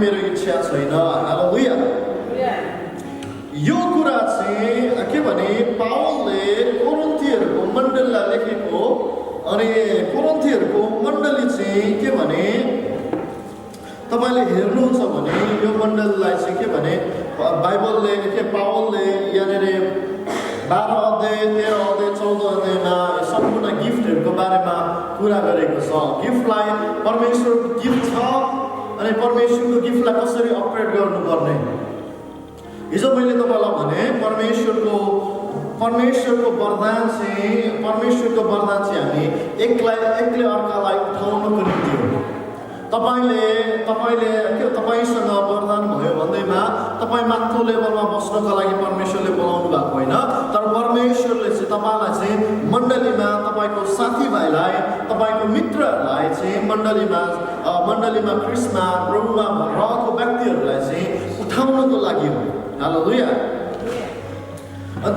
मेरो इच्छा छैन। हालेलुया। यो कुरा चाहिँ के भने पावलले कोरिन्थीहरूको मण्डलीलाई लेखेको। अनि कोरिन्थीहरूको मण्डली चाहिँ के भने तपाईले हेर्नुहुन्छ भने यो मण्डलीलाई चाहिँ के भने बाइबलले पावलले यहाँनिर 12 अध्याय 13 अध्याय 14 अध्यायमा सम्पूर्ण गिफ्टहरूको बारेमा कुरा गरेको छ। गिफ्टलाई परमेश्वरको गिफ्ट छ अनि परमेश्वरको गिफ्टलाई कसरी अपग्रेड गर्नुपर्ने। हिजो मैले तपाईँलाई भने परमेश्वरको वरदान चाहिँ हामी एक्लै अर्कालाई उठाउनको निम्ति हो। तपाईसँग वरदान भयो भन्दैमा तपाईँ माथिल्लो लेभलमा बस्नको लागि परमेश्वरले बोलाउनु भएको होइन, तर परमेश्वरले चाहिँ तपाईँलाई चाहिँ मण्डलीमा तपाईँको साथीभाइलाई तपाईँको मित्रहरूलाई चाहिँ मण्डलीमा क्रिस्मा प्रभुमा रहेको व्यक्तिहरूलाई चाहिँ उठाउनको लागि हो। हालेलुया।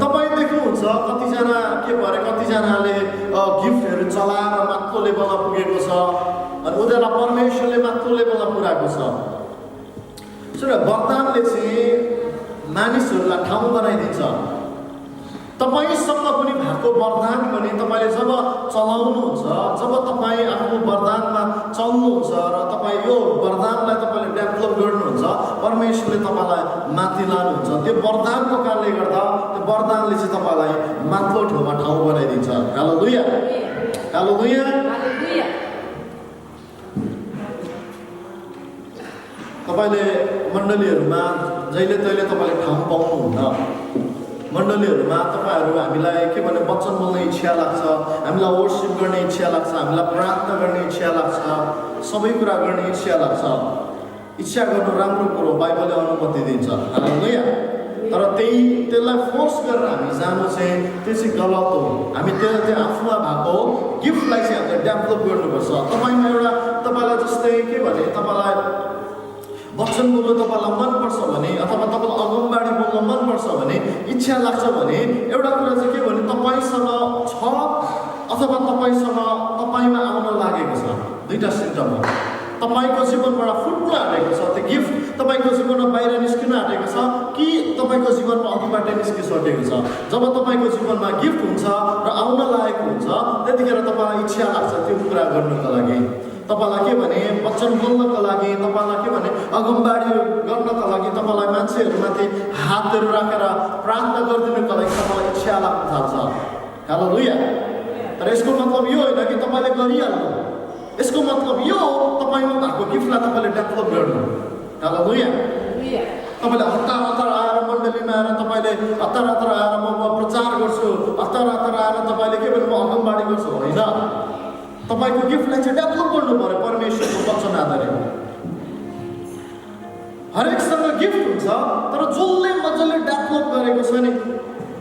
तपाईँ देख्नुहुन्छ कतिजनाले गिफ्टहरू चलाएर माथिल्लो लेभलमा पुगेको छ अनि उनीहरूलाई परमेश्वरले माथिल्लो लेभलमा पुर्याएको छ। वरदानले चाहिँ मानिसहरूलाई ठाउँ बनाइदिन्छ। तपाईँसँग पनि भएको वरदान पनि तपाईँले जब चलाउनुहुन्छ, जब तपाईँ आफ्नो वरदानमा चल्नुहुन्छ र तपाईँ यो वरदानलाई तपाईँले डेभलप गर्नुहुन्छ, परमेश्वरले तपाईँलाई माथि लानुहुन्छ। त्यो वरदानको कारणले गर्दा त्यो वरदानले चाहिँ तपाईँलाई माथिल्लो ठाउँमा ठाउँ बनाइदिन्छ। हालेलुया। हालेलुया। तपाईँले मण्डलीहरूमा जहिले तहिले तपाईँले ठाउँ पाउनुहुन्न। मण्डलीहरूमा तपाईँहरू हामीलाई के भने वचन बोल्ने इच्छा लाग्छ, हामीलाई वर्शिप गर्ने इच्छा लाग्छ, हामीलाई प्रार्थना गर्ने इच्छा लाग्छ, सबै कुरा गर्ने इच्छा लाग्छ। इच्छा गर्नु राम्रो कुरो, बाइबलले अनुमति दिन्छ। हालेलुया। तर त्यसलाई फोर्स गरेर हामी जानु चाहिँ त्यो चाहिँ गलत हो। हामी त्यो आफूमा भएको गिफ्टलाई चाहिँ हामीले डेभलप गर्नुपर्छ। तपाईँलाई जस्तै के भने तपाईँलाई वचन बोल्नु तपाईँलाई मनपर्छ भने अथवा तपाईँलाई अगमबाडी बोल्न मनपर्छ भने इच्छा लाग्छ भने एउटा कुरा चाहिँ के भने तपाईँसँग छ अथवा तपाईँमा आउन लागेको छ। दुईटा सिम्टम हो। तपाईँको जीवनबाट फुट्न आँटेको छ त्यो गिफ्ट, तपाईँको जीवनमा बाहिर निस्किन आँटेको छ कि तपाईँको जीवनमा अघिबाटै निस्किसकेको छ। जब तपाईँको जीवनमा गिफ्ट हुन्छ र आउन लागेको हुन्छ त्यतिखेर तपाईँलाई इच्छा लाग्छ त्यो कुरा गर्नुको लागि, तपाईँलाई के भने वचन बोल्नको लागि, तपाईँलाई के भने अगमबाडी गर्नको लागि, तपाईँलाई मान्छेहरूमाथि हातहरू राखेर प्रार्थना गरिदिनुको लागि तपाईँलाई इच्छा लाग्न थाल्छ। हालेलुया। तर यसको मतलब यो होइन कि तपाईँले गरिहाल्नु। यसको मतलब यो तपाईँमा भएको गिफ्टलाई तपाईँले डेभलप गर्नु। हालेलुया। तपाईँले हतार आएर मण्डलीमा आएर तपाईँले हतार आएर म प्रचार गर्छु, हतार आएर तपाईँले के भने म अगमबाडी गर्छु होइन। तपाईँको गिफ्टलाई चाहिँ डेभलप गर्नु पर्यो परमेश्वरको वचन आधारित। हरेकसँग गिफ्ट हुन्छ तर जसले मजाले डेभलप गरेको छ नि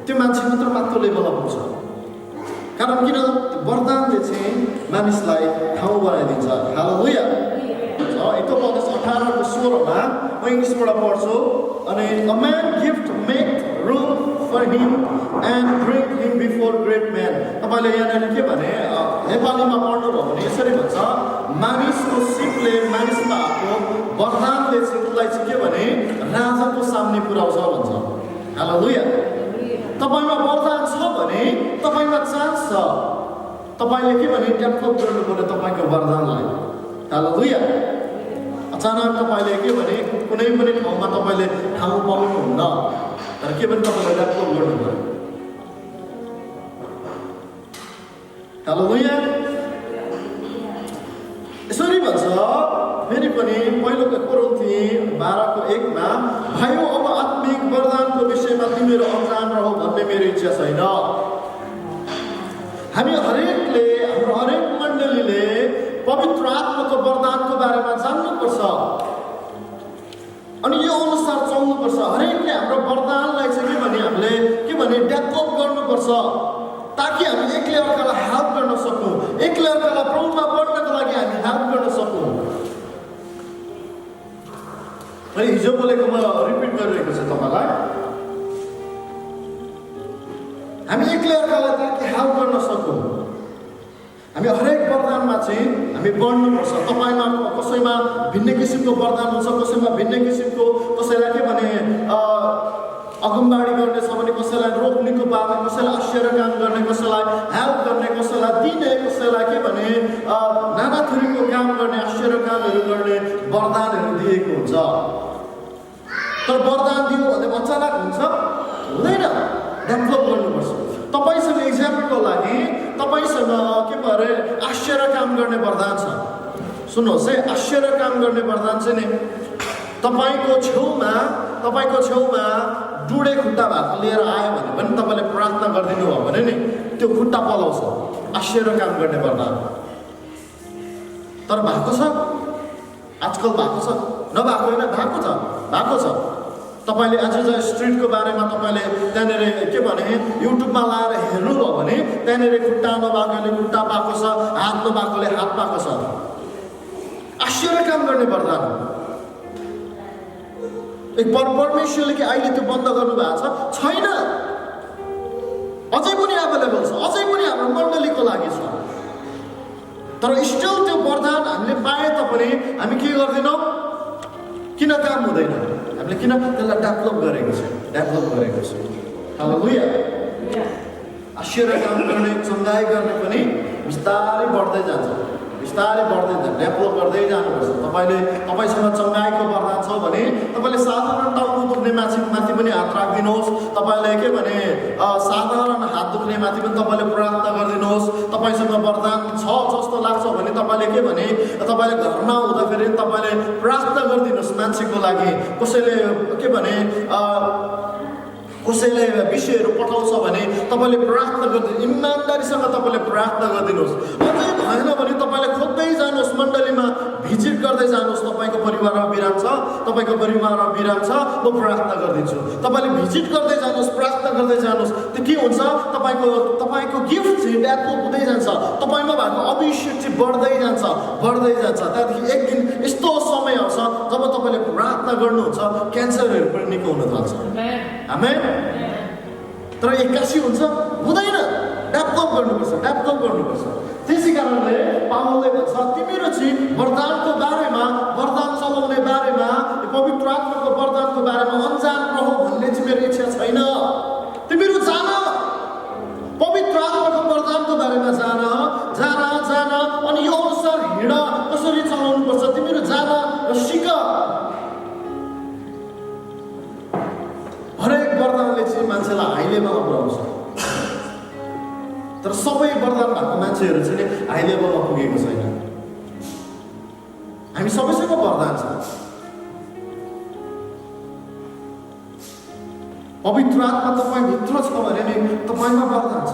त्यो मान्छे मात्र माथिल्लो लेभलमा पुग्छ। कारण किन? वरदानले चाहिँ मानिसलाई ठाउँ बनाइदिन्छ। हालेलुया। हितोपदेश 18:16 म इङ्ग्लिसबाट पढ्छु। अनि a man gift make room for him and bring him before great man. तपाईँले यहाँनिर के भने नेपालीमा पढ्नुभयो भने यसरी भन्छ, मानिसको सिपले मानिसमा आएको वरदानले चाहिँ उसलाई चाहिँ के भने राजाको सामने पुर्याउँछ भन्छ। हालेलुया। तपाईँमा वरदान छ भने तपाईँमा चान्स छ। तपाईँले के भने डेभलप गर्नु पर्यो तपाईँको वरदानलाई। हालेलुया। अचानक तपाईँले के भने कुनै पनि ठाउँमा तपाईँले ठाउँ पाउनुहुन्न, तर के भने तपाईँले डेभलप गर्नु पर्यो। हालेलुया। यसरी भन्छ फेरि पनि पहिलो कोरिन्थी 12:1 भाइयो अब आत्मिक वरदानको विषयमा तिमीहरू अनजान रहो भन्ने मेरो इच्छा छैन। हामी हरेकले, हाम्रो हरेक मण्डलीले पवित्र आत्माको वरदानको बारेमा जान्नुपर्छ अनि यो अनुसार चल्नुपर्छ। हरेकले हाम्रो वरदानलाई चाहिँ के भने हामीले के भने डेभलप गर्नुपर्छ ताकि हामी एकले अर्कालाई हेल्प गर्न सकौँ, एकले अर्कालाई प्रभुमा बढ्नको लागि हामी हेल्प गर्न सकौँ। मैले हिजो बोलेको म रिपिट गरिरहेको छु तपाईँलाई। हामी एकले अर्कालाई ताकि हेल्प गर्न सकौँ। हामी हरेक वरदानमा चाहिँ हामी बढ्नुपर्छ। तपाईँमा कसैमा भिन्न किसिमको वरदान हुन्छ, कसैमा भिन्न किसिमको, कसैलाई के भने अगमबाडी गर्ने छ भने कसैलाई रोक्नेको बारे, कसैलाई आश्चर्य काम गर्ने, कसैलाई हेल्प गर्ने, कसैलाई दिने, कसैलाई के भने नाना थरीको काम गर्ने, आश्चर्य कामहरू गर्ने वरदानहरू दिएको हुन्छ। तर वरदान दियो भने अचानक हुन्छ हुँदैन, डेभलप गर्नुपर्छ। तपाईँसँग इक्जाम्पलको लागि तपाईँसँग के भरे आश्चर्य काम गर्ने वरदान छ। सुन्नुहोस् है, आश्चर्य काम गर्ने वरदान चाहिँ नि तपाईँको छेउमा डुडे खुट्टा भएको लिएर आयो भने पनि तपाईँले प्रार्थना गरिदिनु भयो भने नि त्यो खुट्टा पलाउँछ, आश्चर्य काम गर्ने वरदान। तर भएको छ, आजकल भएको छ, नभएको होइन, भएको छ। तपाईँले आज स्ट्रिटको बारेमा तपाईँले त्यहाँनिर के भने युट्युबमा लाएर हेर्नुभयो भने त्यहाँनिर खुट्टा नभएकोले खुट्टा पाएको छ, हात नभएकोले हात पाएको छ। आश्चर्य काम गर्ने वरदान। परमेश्वरले कि अहिले त्यो बन्द गर्नुभएको छैन, अझै पनि एभाइलेबल छ, अझै पनि हाम्रो मण्डलीको लागि छ। तर स्टिल त्यो वरदान हामीले पाए तापनि हामी के गर्दैनौँ? किन काम हुँदैन? हामीले किन त्यसलाई डेभलप गरेको छ। हालेलुया। आश्चर्य काम गर्ने, चङ्गाई गर्ने पनि बिस्तारै बढ्दै जान्छ, डेभलप गर्दै जानुपर्छ। तपाईँसँग चङ्गाईको वरदान छ भने तपाईँले साधारण टाउको दुख्ने माथि पनि हात राखिदिनुहोस्। तपाईँले के भने साधारण हात दुख्ने माथि पनि तपाईँले प्रार्थना गरिदिनुहोस्। तपाईँसँग वरदान छ जस्तो लाग्छ भने तपाईँले के भने तपाईँले घरमा हुँदाखेरि तपाईँले प्रार्थना गरिदिनुहोस् मान्छेको लागि। कसैले विषयहरू पठाउँछ भने तपाईँले प्रार्थना गरिदिनु, इमान्दारीसँग तपाईँले प्रार्थना गरिदिनुहोस्। अझै भएन भने तपाईँले खोज्दै जानुहोस्, मण्डलीमा भिजिट गर्दै जानुहोस्। तपाईँको परिवारमा बिराम छ, म प्रार्थना गरिदिन्छु। तपाईँले भिजिट गर्दै जानुहोस्, प्रार्थना गर्दै जानुहोस्। त्यो के हुन्छ? तपाईँको गिफ्ट चाहिँ डेभलप हुँदै जान्छ, तपाईँमा भएको अभिषेक चाहिँ बढ्दै जान्छ। त्यहाँदेखि एक दिन यस्तो समय आउँछ जब तपाईँले प्रार्थना गर्नुहुन्छ, क्यान्सरहरू पनि निको हुन थाल्छ। आमेन। तर एक्कासी हुन्छ हुँदैन, डेभलप गर्नुपर्छ। त्यसै कारणले पावलले भन्छ तिमीहरू चाहिँ वरदानको बारेमा, वरदान चलाउने बारेमा, पवित्र आत्माको वरदानको बारेमा अनजान रहो भन्ने चाहिँ मेरो इच्छा छैन। तिमीहरू जान, पवित्र आत्माको वरदानको बारेमा जान अनि यो अनुसार हिँड, कसरी चलाउनु पर्छ तिमीहरू जान र सिक। हरेक वरदानले चाहिँ मान्छेलाई हाई लेभलमा पुर्याउँछ। तर सबै वरदान भएको मान्छेहरू चाहिँ हाई लेभलमा पुगेको छैन। हामी सबैसँग वरदान छ। पवित्र आत्मा तपाईँभित्र छ भने नि तपाईँमा वरदान छ।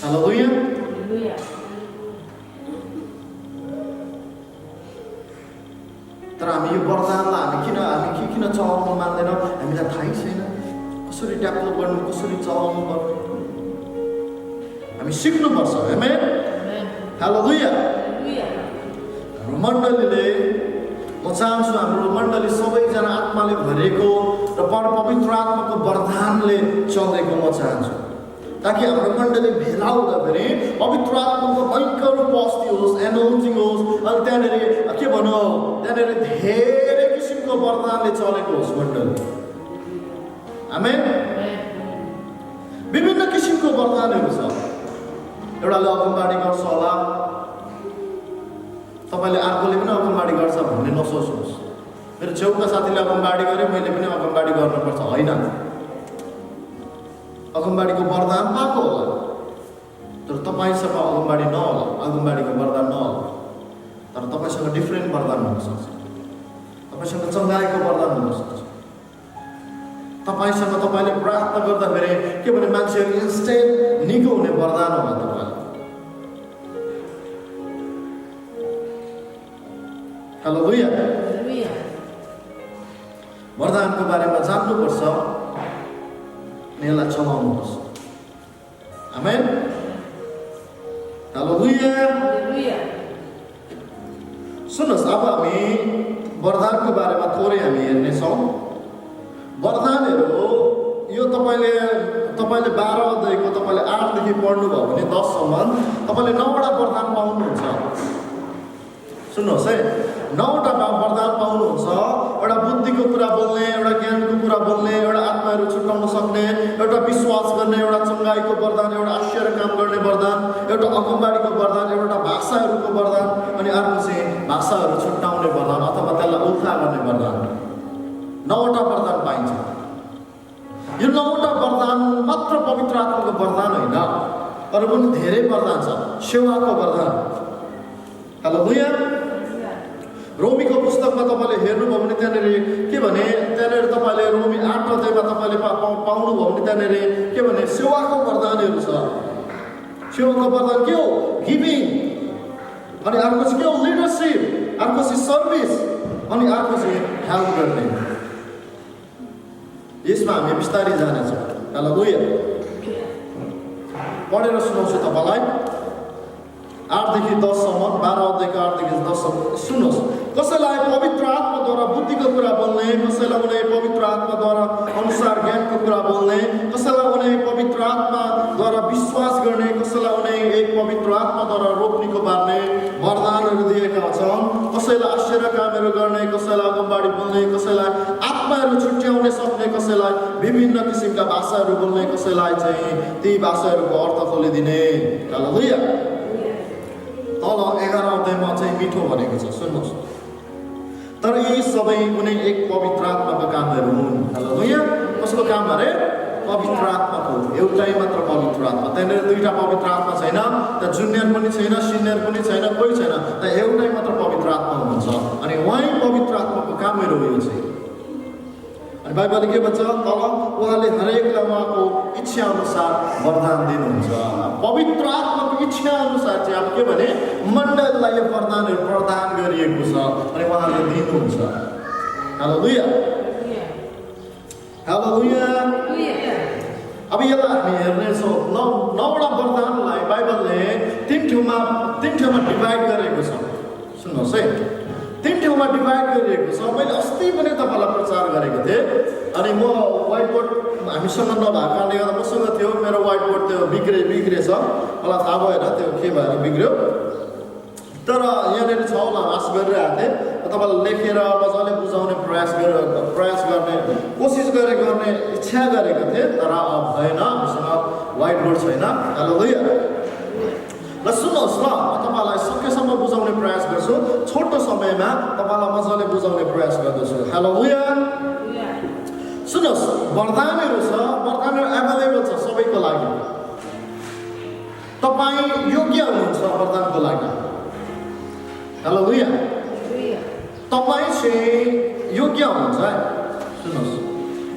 हालेलुया। तर हामी यो वरदानलाई हामी किन चलाउनु मान्दैनौँ? हामीलाई थाहै छैन कसरी डेभलप गर्नु, कसरी चलाउनु पर्ने। हामी सिक्नुपर्छ। आमेन। हालेलुया। हाम्रो मण्डलीले, म चाहन्छु हाम्रो मण्डली सबैजना आत्माले भरिएको र पवित्र आत्माको वरदानले चलेको म चाहन्छु, ताकि हाम्रो मण्डली भेला हुँदाखेरि पवित्र आत्माको भयङ्कर उपस्थिति होस्, एनाउन्सिङ होस्। अनि त्यहाँनिर के भनौँ, त्यहाँनिर धेरै किसिमको वरदानले चलेको होस् मण्डली। आमेन। विभिन्न किसिमको वरदानहरू छ। एउटाले अगमबाडी गर्छ होला, तपाईँले अर्कोले पनि अगमबाडी गर्छ भन्ने नसोच्नुहोस्। मेरो छेउका साथीले अगमबाडी गरे, मैले पनि अगमबाडी गर्नुपर्छ, होइन। अगमबाडीको वरदान पाएको होला, तर तपाईँसँग अगमबाडी नहोला, अगमबाडीको वरदान नहोला। तर तपाईँसँग डिफ्रेन्ट वरदान हुनसक्छ। तपाईँसँग चङ्गाईको वरदान हुनसक्छ। तपाईँसँग तपाईँले प्रार्थना गर्दाखेरि के भने मान्छेहरू इन्स्टेन्ट निको हुने वरदान होला तपाईँलाई। हालेलुया। वरदानको बारेमा जान्नुपर्छ, यसलाई चलाउनुपर्छ। आमेन। हालेलुया। सुन्नुहोस्, अब हामी वरदानको बारेमा थोरै हामी हेर्नेछौँ। वरदानहरू यो तपाईले 12 अध्यायको तपाईले 8 देखि पढ्नुभयो भने 10 सम्म तपाईले 9वटा वरदान पाउनुहुन्छ। सुन्नुहोस् है, 9वटा वरदान पाउनुहुन्छ। एउटा बुद्धिको कुरा बोल्ने, एउटा ज्ञानको कुरा बोल्ने, एउटा आत्माहरू छुटाउन सक्ने, एउटा विश्वास गर्ने, एउटा चङ्गाईको वरदान, एउटा आश्चर्य काम गर्ने वरदान, एउटा अगमबाडीको वरदान, एउटा भाषाहरूको वरदान, अनि अर्को चाहिँ भाषाहरू छुटाउने वरदान अथवा त्यसलाई उल्था गर्ने वरदान। 9वटा वरदान पाइन्छ। यो 9वटा वरदान मात्र पवित्र आत्माको वरदान होइन, तर पनि धेरै वरदान छ। सेवाको वरदान, हालेलुया। रोमीको पुस्तकमा तपाईँले हेर्नुभयो भने त्यहाँनिर के भने, त्यहाँनिर तपाईँले रोमी 8 अध्यायमा तपाईँले पाउनुभयो भने त्यहाँनिर के भने सेवाको वरदानहरू छ। सेवाको वरदान के हो? गिभिङ। अनि अर्को चाहिँ के हो? लिडरसिप। अर्को चाहिँ सर्भिस। अनि अर्को चाहिँ हेल्प गर्ने। यसमा हामी बिस्तारै जानेछौँ। हालेलुया। पढेर सुनाउँछु तपाईँलाई 8 देखि 10 सम्म, 12 अध्यायको 8 देखि 10 सम्म। सुन्नुहोस्, कसैलाई पवित्र आत्माद्वारा बुद्धिको कुरा बोल्ने, कसैलाई उनी पवित्र आत्माद्वारा अनुसार ज्ञानको कुरा बोल्ने, कसैलाई उनी पवित्र आत्माद्वारा विश्वास गर्ने, कसैलाई उनी एक पवित्र आत्माद्वारा रोक्नीको बार्ने वरदानहरू दिएका छन्। कसैलाई आश्चर्य कामहरू गर्ने, कसैलाई अगमबाडी बोल्ने, कसैलाई आत्माहरू छुट्याउने सक्ने, कसैलाई विभिन्न किसिमका भाषाहरू बोल्ने, कसैलाई चाहिँ ती भाषाहरूको अर्थ खोलिदिने। हालेलुया। तल 11 अध्यायमा चाहिँ मिठो भनेको छ। सुन्नुहोस्, तर यी सबै कुनै एक पवित्र आत्माका कामहरू हुन्। हालेलुया। कसको काम अरे? पवित्र आत्माको। एउटै मात्र पवित्र आत्मा। त्यहाँनिर 2टा पवित्र आत्मा छैन, त्यहाँ जुनियर पनि छैन, सिनियर पनि छैन, कोही छैन। त्यहाँ एउटै मात्र पवित्र आत्मा हुनुहुन्छ। अनि उहाँ पवित्र आत्माको कामहरू हो यो चाहिँ। अनि बाइबलले के भन्छ? तल उहाँले हरेकलाई उहाँको इच्छा अनुसार वरदान दिनुहुन्छ। पवित्र आत्माको इच्छा अनुसार चाहिँ अब के भने मण्डलीलाई यो वरदानहरू प्रदान गरिएको छ अनि उहाँले दिनुहुन्छ। हालेलुया। हालेलुया। अब यसलाई हामी हेर्नेछौँ। 9वटा वरदानलाई बाइबलले 3 ठाउँमा डिभाइड गरेको छ। सुन्नुहोस् है, 3 ठाउँमा डिभाइड गरिएको छ। मैले अस्ति पनि तपाईँलाई प्रचार गरेको थिएँ। अनि म व्हाइट बोर्ड हामीसँग नभएको कारणले गर्दा मसँग थियो, मेरो व्हाइट बोर्ड त्यो बिग्रेछ। मलाई थाहा भएन त्यो के भएर बिग्रियो, तर यहाँनिर छ होला आश गरिरहेको थिएँ। तपाईँलाई लेखेर मजाले बुझाउने प्रयास गर्ने कोसिस गर्ने इच्छा गरेको थिएँ, तर भएन, हामीसँग व्हाइट बोर्ड छैन। हालेलुया। ल सुन्नुहोस्, ल म तपाईँलाई सकेसम्म बुझाउने प्रयास गर्छु। छोटो समयमा तपाईँलाई मजाले बुझाउने प्रयास गर्दछु। हालेलुया। सुन्नुहोस्, वरदानहरू छ, वरदानहरू एभाइलेबल छ सबैको लागि। तपाईँ योग्य हुनुहुन्छ वरदानको लागि। हालेलुया। तपाईँ चाहिँ योग्य हुनुहुन्छ। सुन्नुहोस्,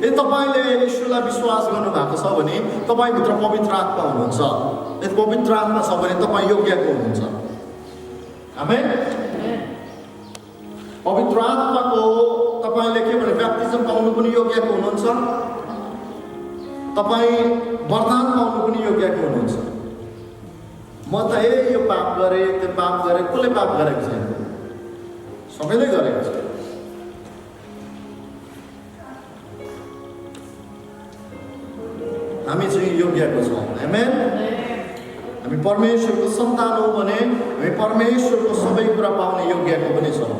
यदि तपाईँले यीशुलाई विश्वास गर्नुभएको छ भने तपाईँभित्र पवित्र आत्मा हुनुहुन्छ। यदि पवित्र आत्मा छ भने तपाईँ योग्यको हुनुहुन्छ। आमेन। पवित्र आत्माको तपाईँले के भने ब्याप्टिजम पाउनु पनि योग्यको हुनुहुन्छ। तपाईँ वरदान पाउनु पनि योग्यको हुनुहुन्छ। म त यो पाप गरेँ, त्यो पाप गरेँ, कसले पाप गरेको छैन? सबैले गरेको छ। हामी चाहिँ योग्यको छौँ। आमेन। हामी परमेश्वरको सन्तान हौँ भने हामी परमेश्वरको सबै कुरा पाउने योग्यको पनि छौँ।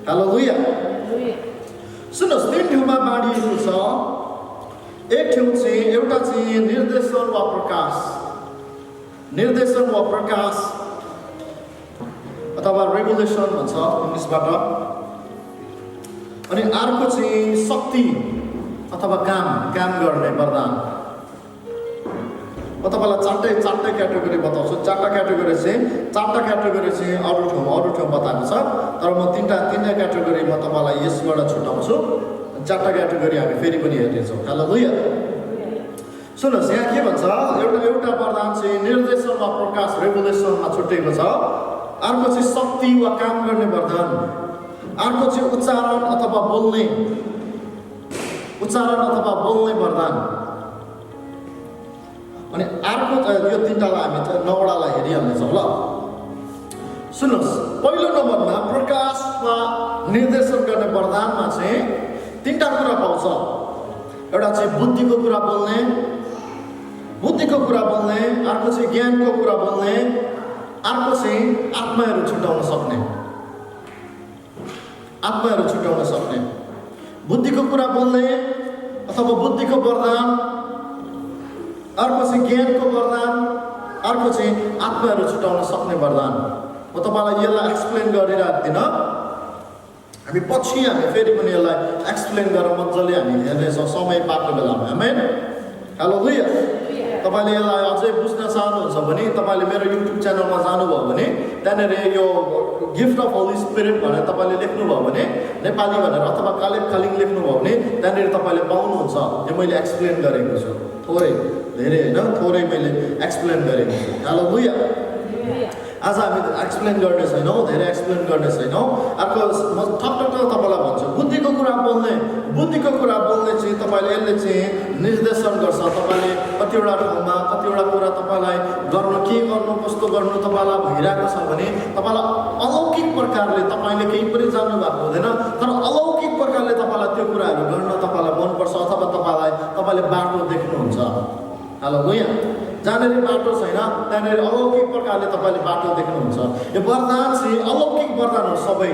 हालेलुया। सुन्नुहोस्, 3 ठाउँमा बाँडिएको छ। एक ठाउँ चाहिँ एउटा चाहिँ निर्देशन वा प्रकाश अथवा रेभुलेसन भन्छ इङ्ग्लिसबाट। अनि अर्को चाहिँ शक्ति अथवा काम गर्ने वरदान। म तपाईँलाई चारटै क्याटेगोरी बताउँछु। 4टा क्याटेगोरी चाहिँ अरू ठाउँ बताएको छ, तर म 3टा क्याटेगोरी म तपाईँलाई यसबाट छुट्याउँछु। 4टा क्याटेगोरी हामी फेरि पनि हेर्नेछौँ। हालेलुया। सुन्नुहोस्, यहाँ के भन्छ? एउटा वरदान चाहिँ निर्देशन वा प्रकाश रेभुलेसनमा छुट्टिएको छ। अर्को चाहिँ शक्ति वा काम गर्ने वरदान। अर्को चाहिँ उच्चारण अथवा बोल्ने वरदान। अनि अर्को यो 3टालाई हामी 9वटालाई हेरिहाल्नेछौँ। ल सुन्नुहोस्, पहिलो नम्बरमा प्रकाश वा निर्देशन गर्ने वरदानमा चाहिँ 3टा कुरा पाउँछ। एउटा चाहिँ बुद्धिको कुरा बोल्ने, अर्को चाहिँ ज्ञानको कुरा बोल्ने, अर्को चाहिँ आत्माहरू छुटाउन सक्ने। बुद्धिको कुरा बोल्ने अथवा बुद्धिको वरदान, अर्को चाहिँ ज्ञानको वरदान, अर्को चाहिँ आत्माहरू छुटाउन सक्ने वरदान। म तपाईँलाई यसलाई एक्सप्लेन गरिरहेको थिइनँ, हामी फेरि पनि यसलाई एक्सप्लेन गरेर मजाले हामी हेर्नेछौँ समय पाएको बेलामा। आमेन, हालेलुया। तपाईँले यसलाई अझै बुझ्न चाहनुहुन्छ भने तपाईँले मेरो युट्युब च्यानलमा जानुभयो भने त्यहाँनिर यो गिफ्ट अफ होली स्पिरिट भनेर तपाईँले लेख्नुभयो भने नेपाली भनेर अथवा कालिङ लेख्नुभयो भने त्यहाँनिर तपाईँले पाउनुहुन्छ। यो मैले एक्सप्लेन गरेको छु, थोरै धेरै होइन, थोरै मैले एक्सप्लेन गरेको छु। हालेलुया। आज हामी एक्सप्लेन गर्ने छैनौँ, धेरै एक्सप्लेन गर्ने छैनौँ। अर्को म ठक्क तपाईँलाई भन्छु, बुद्धिको कुरा बोल्ने चाहिँ तपाईँले यसले चाहिँ निर्देशन गर्छ। तपाईँले कतिवटा ठाउँमा कतिवटा कुरा तपाईँलाई गर्नु, के गर्नु, कस्तो गर्नु तपाईँलाई भइरहेको छ भने तपाईँलाई अलौकिक प्रकारले, तपाईँले केही पनि जान्नु भएको हुँदैन तर अलौकिक प्रकारले तपाईँलाई त्यो कुराहरू गर्न तपाईँलाई मनपर्छ अथवा तपाईँले बाटो देख्नुहुन्छ। हालेलुया। जहाँनिर बाटो छैन त्यहाँनिर अलौकिक प्रकारले तपाईँले बाटो देख्नुहुन्छ। यो वरदान चाहिँ अलौकिक वरदान हो सबै।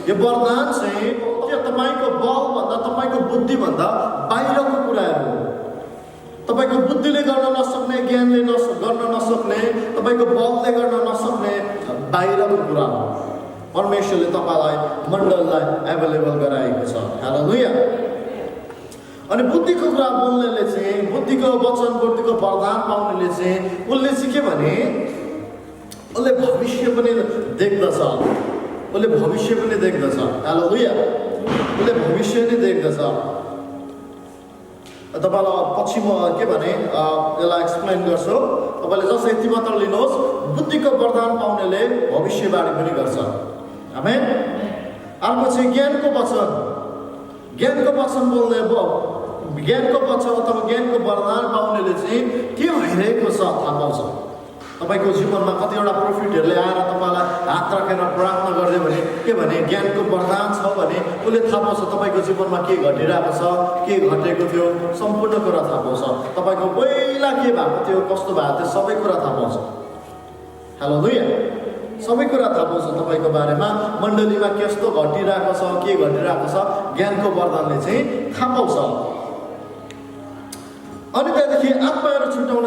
यो वरदान चाहिँ तपाईँको बलभन्दा, तपाईँको बुद्धिभन्दा बाहिरको कुराहरू हो। तपाईँको बुद्धिले गर्न नसक्ने, ज्ञानले गर्न नसक्ने, तपाईँको बलले गर्न नसक्ने बाहिरको कुरा हो। परमेश्वरले तपाईँलाई मण्डललाई एभाइलेबल गराएको छ। हालेलुया। अनि बुद्धिको कुरा बोल्नेले चाहिँ, बुद्धिको वचन, बुद्धिको वरदान पाउनेले चाहिँ उसले चाहिँ के भने उसले भविष्य पनि देख्दछ। हालेलुया। उसले भविष्य नै देख्दछ। तपाईँलाई पछि म के भने यसलाई एक्सप्लेन गर्छु। तपाईँले जस्ट यति मात्र लिनुहोस्, बुद्धिको वरदान पाउनेले भविष्यवाणी पनि गर्छ। आमेन। अर्को चाहिँ ज्ञानको वचन बोल्ने ज्ञानको वचन अथवा ज्ञानको वरदान पाउनेले चाहिँ के भइरहेको छ थाहा पाउँछ। तपाईँको जीवनमा कतिवटा प्रोफिटहरूले आएर तपाईँलाई हात राखेर प्रार्थना गर्दै भने के भने ज्ञानको वरदान छ भने उसले थाहा पाउँछ तपाईँको जीवनमा के घटिरहेको छ, के घटेको थियो, सम्पूर्ण कुरा थाहा पाउँछ। तपाईँको पहिला के भएको थियो, कस्तो भएको थियो, सबै कुरा थाहा पाउँछ। हालेलुया। सबै कुरा थाहा पाउँछ तपाईँको बारेमा, मण्डलीमा कस्तो घटिरहेको छ, के घटिरहेको छ, ज्ञानको वरदानले चाहिँ थाहा पाउँछ। अनि त्यहाँदेखि आत्माहरू छुटाउन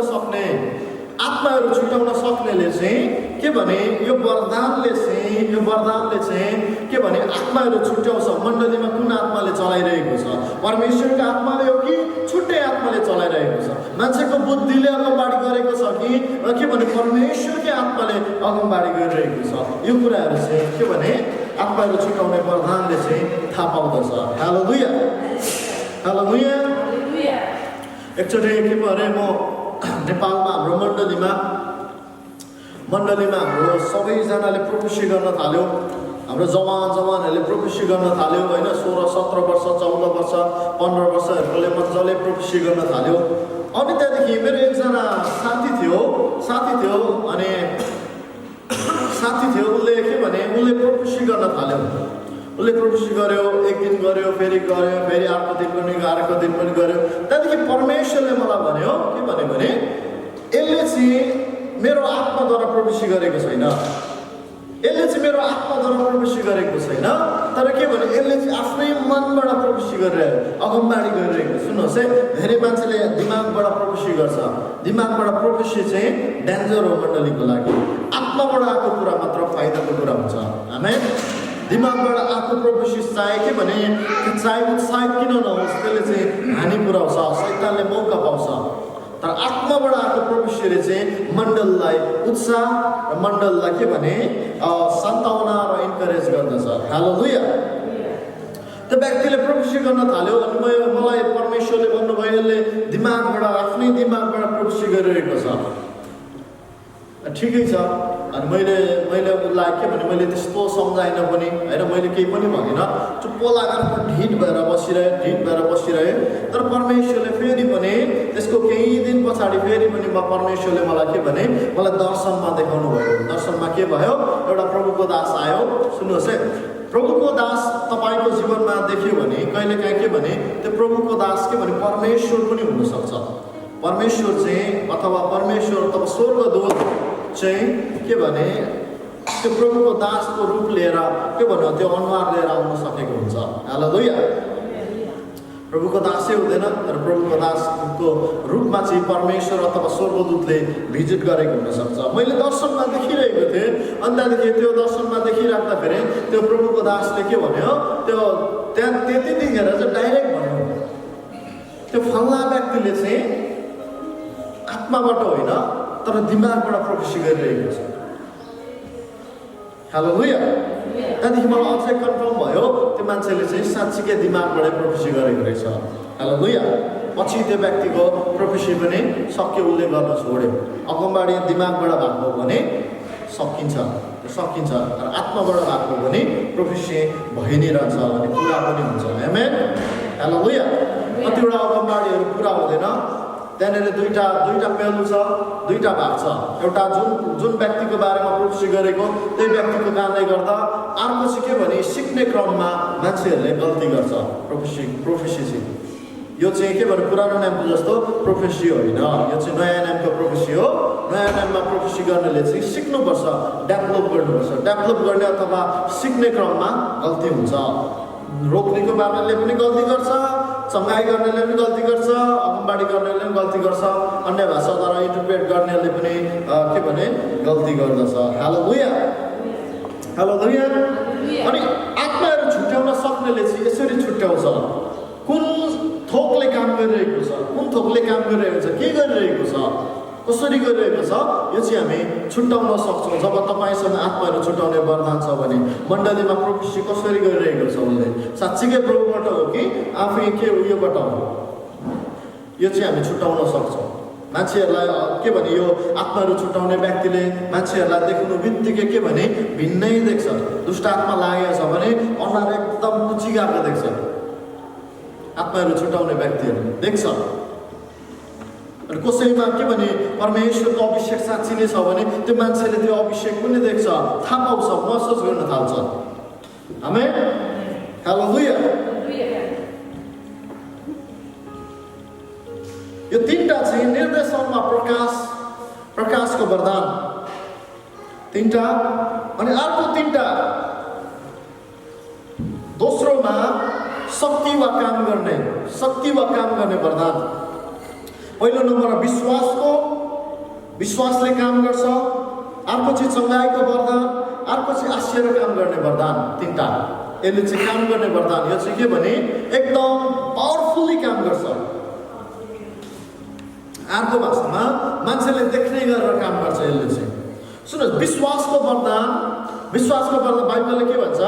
सक्नेले चाहिँ के भने यो वरदानले चाहिँ के भने आत्माहरू छुट्याउँछ। मण्डलीमा कुन आत्माले चलाइरहेको छ, परमेश्वरको आत्माले हो कि छुट्टै आत्माले चलाइरहेको छ, मान्छेको बुद्धिले अगमबाडी गरेको छ कि के भने परमेश्वरकै आत्माले अगमबाडी गरिरहेको छ, यो कुराहरू चाहिँ के भने आत्माहरू छुटाउने वरदानले चाहिँ थाहा पाउँदछ। हालेलुया। एकचोटि के भने म नेपालमा हाम्रो मण्डलीमा हाम्रो सबैजनाले प्रोफेसी गर्न थाल्यो। हाम्रो जवानहरूले प्रोफेसी गर्न थाल्यो होइन। 16, 17 वर्ष, 14 वर्ष, 15 वर्षहरूले मजाले प्रोफेसी गर्न थाल्यो। अनि त्यहाँदेखि मेरो एकजना साथी थियो अनि उसले के भने उसले प्रोफेसी गर्न थाल्यो। उसले प्रोफेसी गर्यो, एक दिन गर्यो, फेरि अर्को दिन पनि गर्यो। त्यहाँदेखि परमेश्वरले मलाई भन्यो के भन्यो भने यसले चाहिँ मेरो आत्माद्वारा प्रोफेसी गरेको छैन, तर के भने यसले चाहिँ आफ्नै मनबाट प्रोफेसी गरिरहेको, अगमबाडी गरिरहेको। सुन्नुहोस् है, धेरै मान्छेले दिमागबाट प्रोफेसी गर्छ। दिमागबाट प्रोफेसी चाहिँ डेन्जर हो मण्डलीको लागि। आत्माबाट आएको कुरा मात्र फाइदाको कुरा हुन्छ। आमेन। दिमागबाट आएको प्रोफेसी चाहे के भने चाहे उत्साहित किन नहोस्, त्यसले चाहिँ हानि पुऱ्याउँछ, शैतानले मौका पाउँछ। तर आत्माबाट आएको प्रोफेसीले चाहिँ मण्डललाई उत्साह र मण्डललाई के भने सन्तावना र इन्करेज गर्दछ। हालेलुया। त्यो व्यक्तिले प्रोफेसी गर्न थाल्यो अनि मलाई परमेश्वरले भन्नुभयो यसले आफ्नै दिमागबाट प्रोफेसी गरिरहेको छ। ठिकै छ। अनि मैले उसलाई के भने मैले त्यस्तो सम्झाइनँ पनि होइन, मैले केही पनि भनिनँ, चुप्प लागेर ढिट भएर बसिरहे। तर परमेश्वरले फेरि पनि त्यसको केही दिन पछाडि फेरि पनि परमेश्वरले मलाई के भने मलाई दर्शनमा देखाउनु भयो। दर्शनमा के भयो, एउटा प्रभुको दास आयो। सुन्नुहोस् है, प्रभुको दास तपाईँको जीवनमा देखियो भने कहिलेकाहीँ के भने त्यो प्रभुको दास के भने परमेश्वर पनि हुनसक्छ। परमेश्वर चाहिँ अथवा परमेश्वर अथवा स्वर्गदूत चाहिँ के भने त्यो प्रभुको दासको रूप लिएर के भन्नु त्यो अनुहार लिएर आउन सकेको हुन्छ। हालेलुया। प्रभुको दासै हुँदैन तर प्रभुको दासको रूपमा चाहिँ परमेश्वर अथवा स्वर्गदूतले भिजिट गरेको हुनसक्छ। मैले दर्शनमा देखिरहेको थिएँ, अनि त्यहाँदेखि त्यो दर्शनमा देखिराख्दाखेरि त्यो प्रभुको दासले के भन्यो, त्यो त्यहाँ त्यतिखेर चाहिँ डाइरेक्ट भन्यो, त्यो फल्ना व्यक्तिले चाहिँ आत्माबाट होइन तर दिमागबाट प्रोफेसी गरिरहेको छ। हालेलुया। त्यहाँदेखि मलाई अझै कन्फर्म भयो त्यो मान्छेले चाहिँ साँच्चीकै दिमागबाटै प्रोफेसी गरेको रहेछ। हालेलुया। पछि त्यो व्यक्तिको प्रोफेसी पनि सक्यो, उसले गर्न छोड्यो। अगमबाडी दिमागबाट भएको भने सकिन्छ, तर आत्माबाट भएको भने प्रोफेसी भइ नै रहन्छ भने पुरा पनि हुन्छ। आमेन। हालेलुया। कतिवटा अगमबाडीहरू पुरा हुँदैन, त्यहाँनिर दुईटा पहलु छ, दुईटा भाग छ। एउटा जुन व्यक्तिको बारेमा प्रोफेसी गरेको त्यही व्यक्तिको कारणले गर्दा, अर्को चाहिँ के भने सिक्ने क्रममा मान्छेहरूले गल्ती गर्छ। प्रोफेसी चाहिँ यो चाहिँ के भने पुरानो नामको जस्तो प्रोफेसी होइन, यो चाहिँ नयाँ नामको प्रोफेसी हो। नयाँ नाममा प्रोफेसी गर्नेले चाहिँ सिक्नुपर्छ, डेभलप गर्नुपर्छ। डेभलप गर्ने अथवा सिक्ने क्रममा गल्ती हुन्छ। रोक्नेको बारेले पनि गल्ती गर्छ, चङ्गाई गर्नेले पनि गल्ती गर्छ, अगमबाडी गर्नेले पनि गल्ती गर्छ, अन्य भाषाद्वारा इन्टरप्रेट गर्नेले पनि के भने गल्ती गर्दछ। हालेलुया। हालेलुया। अनि आत्माहरू छुट्याउन सक्नेले चाहिँ यसरी छुट्याउँछ, कुन थोकले काम गरिरहेको छ, कुन थोकले काम गरिरहेको छ, के गरिरहेको छ, कसरी गरिरहेको छ, यो चाहिँ हामी छुट्याउन सक्छौँ। जब तपाईँसँग आत्माहरू छुट्याउने वरदान छ भने मण्डलीमा प्रोफेसी कसरी गरिरहेको छ, उसले साँच्चीकै प्रभुबाट हो कि आफै के उयोबाट हो, यो चाहिँ हामी छुट्याउन सक्छौँ। मान्छेहरूलाई के भने यो आत्माहरू छुट्याउने व्यक्तिले मान्छेहरूलाई देख्नु बित्तिकै के भने भिन्नै देख्छ। दुष्ट आत्मा लागेको छ भने अनुहार एकदम पुचिरहेको देख्छ। आत्माहरू छुट्याउने व्यक्तिहरू देख्छ। अनि कसैमा के भने परमेश्वरको अभिषेक साँच्ची नै छ भने त्यो मान्छेले त्यो अभिषेक पनि देख्छ, थाहा पाउँछ, महसुस गर्न थाल्छ। आमेन। हालेलुया। यो तीनटा चाहिँ निर्देशनमा प्रकाशको वरदान तीनटा, अनि अर्को तीनटा दोस्रोमा शक्ति वा काम गर्ने वरदान। पहिलो नम्बरमा विश्वासले काम गर्छ, अर्को चाहिँ चङ्गाईको वरदान, अर्को चाहिँ आश्चर्य काम गर्ने वरदान। तीनटा यसले चाहिँ काम गर्ने वरदान। यो चाहिँ के भने एकदम पावरफुल्ली काम गर्छ। अर्को भाषामा मान्छेले देख्ने गरेर काम गर्छ यसले चाहिँ। सुन्नुहोस्, विश्वासको वरदान बाइबलले के भन्छ,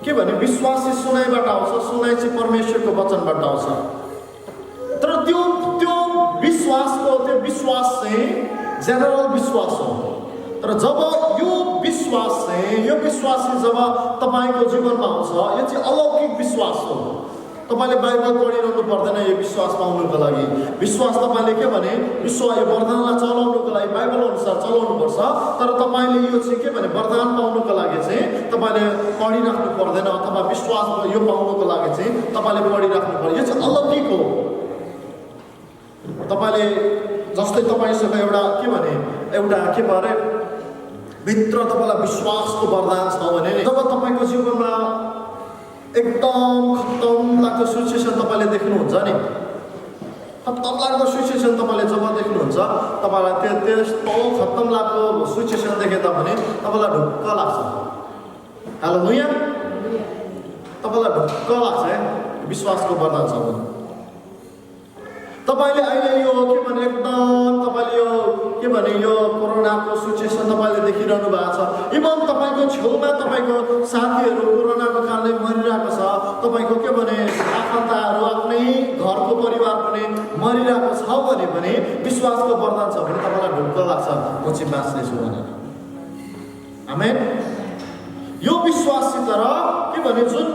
के भने विश्वास चाहिँ सुनाइबाट आउँछ, सुनाइ चाहिँ परमेश्वरको वचनबाट आउँछ। तर त्यो विश्वास चाहिँ जेनरल विश्वास हो। तर जब यो विश्वास चाहिँ जब तपाईँको जीवनमा आउँछ, यो चाहिँ अलौकिक विश्वास हो। तपाईँले बाइबल पढिरहनु पर्दैन यो विश्वास पाउनुको लागि। विश्वास तपाईँले के भने यो वरदानलाई चलाउनुको लागि बाइबल अनुसार चलाउनुपर्छ। तर तपाईँले यो चाहिँ के भने वरदान पाउनुको लागि चाहिँ तपाईँले पढिराख्नु पर्दैन, अथवा विश्वास यो पाउनुको लागि चाहिँ तपाईँले पढिराख्नु पर्छ। यो चाहिँ अलौकिक हो। तपाईँले जस्तै तपाईँसँग एउटा के भरे भित्र तपाईँलाई विश्वासको वरदान छ भने जब तपाईँको जीवनमा एकदम खत्तम लाग्दो सिचुएसन तपाईँले देख्नुहुन्छ नि, खत्तम लाग्दो सिचुएसन तपाईँले जब देख्नुहुन्छ, तपाईँलाई त्यस्तो खत्तम लाग्दो सिचुएसन देख्दा भने तपाईँलाई ढुक्क लाग्छ। हालेलुया। तपाईँलाई ढुक्क लाग्छ है, विश्वासको वरदान छ भने। तपाईँले अहिले यो के भने एकदम तपाईँले यो कोरोनाको सिचुएसन तपाईँले देखिरहनु भएको छ। इभन तपाईँको छेउमा तपाईँको साथीहरू कोरोनाको कारणले मरिरहेको छ, तपाईँको के भने आफन्तहरू आफ्नै घरको परिवार पनि मरिरहेको छ भने पनि विश्वासको वरदान छ भने तपाईँलाई ढुक्क लाग्छ, म चाहिँ बाँच्नेछु भनेर। आमेन। यो विश्वाससित र के भने जुन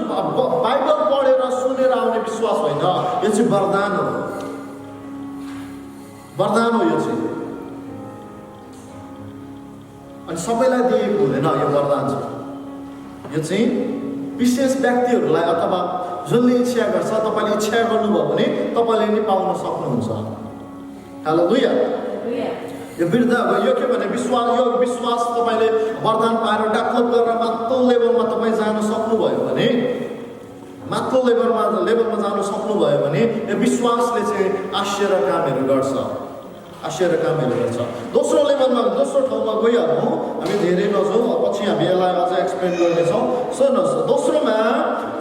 बाइबल पढेर सुनेर आउने विश्वास होइन, यो चाहिँ वरदान हो। यो चाहिँ अनि सबैलाई दिएको हुँदैन, यो वरदान छ। यो चाहिँ विशेष व्यक्तिहरूलाई अथवा जसले इच्छा गर्छ तपाईँले इच्छा गर्नुभयो भने तपाईँले नि पाउन सक्नुहुन्छ। हालेलुया। यो वृद्धहरू यो के भने विश्वास तपाईँले वरदान पाएर डेभलप गरेर माथिल्लो लेभलमा तपाईँ जान सक्नुभयो भने माथिल्लो लेभलमा जान सक्नुभयो भने यो विश्वासले चाहिँ आश्चर्य कामहरू गर्छ। दोस्रो लेभलमा दोस्रो ठाउँमा गइहालौँ, हामी धेरै नजाउँ, पछि हामी यसलाई अझ एक्सप्लेन गर्नेछौँ। सुन्नुहोस्, दोस्रोमा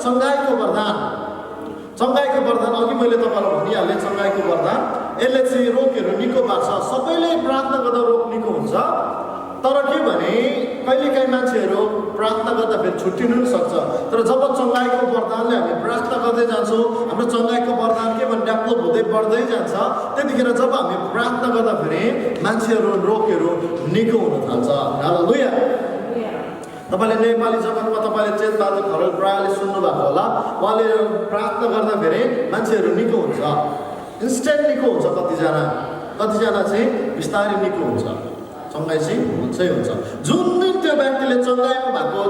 चङ्गाइको वरदान अघि मैले तपाईँलाई भनिहालेँ। चङ्गाइको वरदान यसले चाहिँ रोगहरू निको पार्छ। सबैले प्रार्थना गर्दा रोग निको हुन्छ, तर के भने कहिलेकाहीँ मान्छेहरू प्रार्थना गर्दाखेरि छुट्टिनु पनि सक्छ। तर जब चङ्गाइको वरदानले हामी प्रार्थना गर्दै जान्छौँ, हाम्रो चङ्गाइको वरदान के भने डेभलप हुँदै बढ्दै जान्छ। त्यतिखेर जब हामी प्रार्थना गर्दाखेरि मान्छेहरू रोगहरू निको हुन थाल्छ। हालेलुया। तपाईँले नेपाली जगतमा तपाईँले चेतबहादुर खरेल प्रायले सुन्नुभएको होला, उहाँले प्रार्थना गर्दाखेरि मान्छेहरू निको हुन्छ, इन्स्टेन्ट निको हुन्छ। कतिजना चाहिँ बिस्तारै निको हुन्छ। चङ्गाइ चाहिँ हुन्छै हुन्छ। जुन दिन त्यो व्यक्तिले चङ्गाइ भएको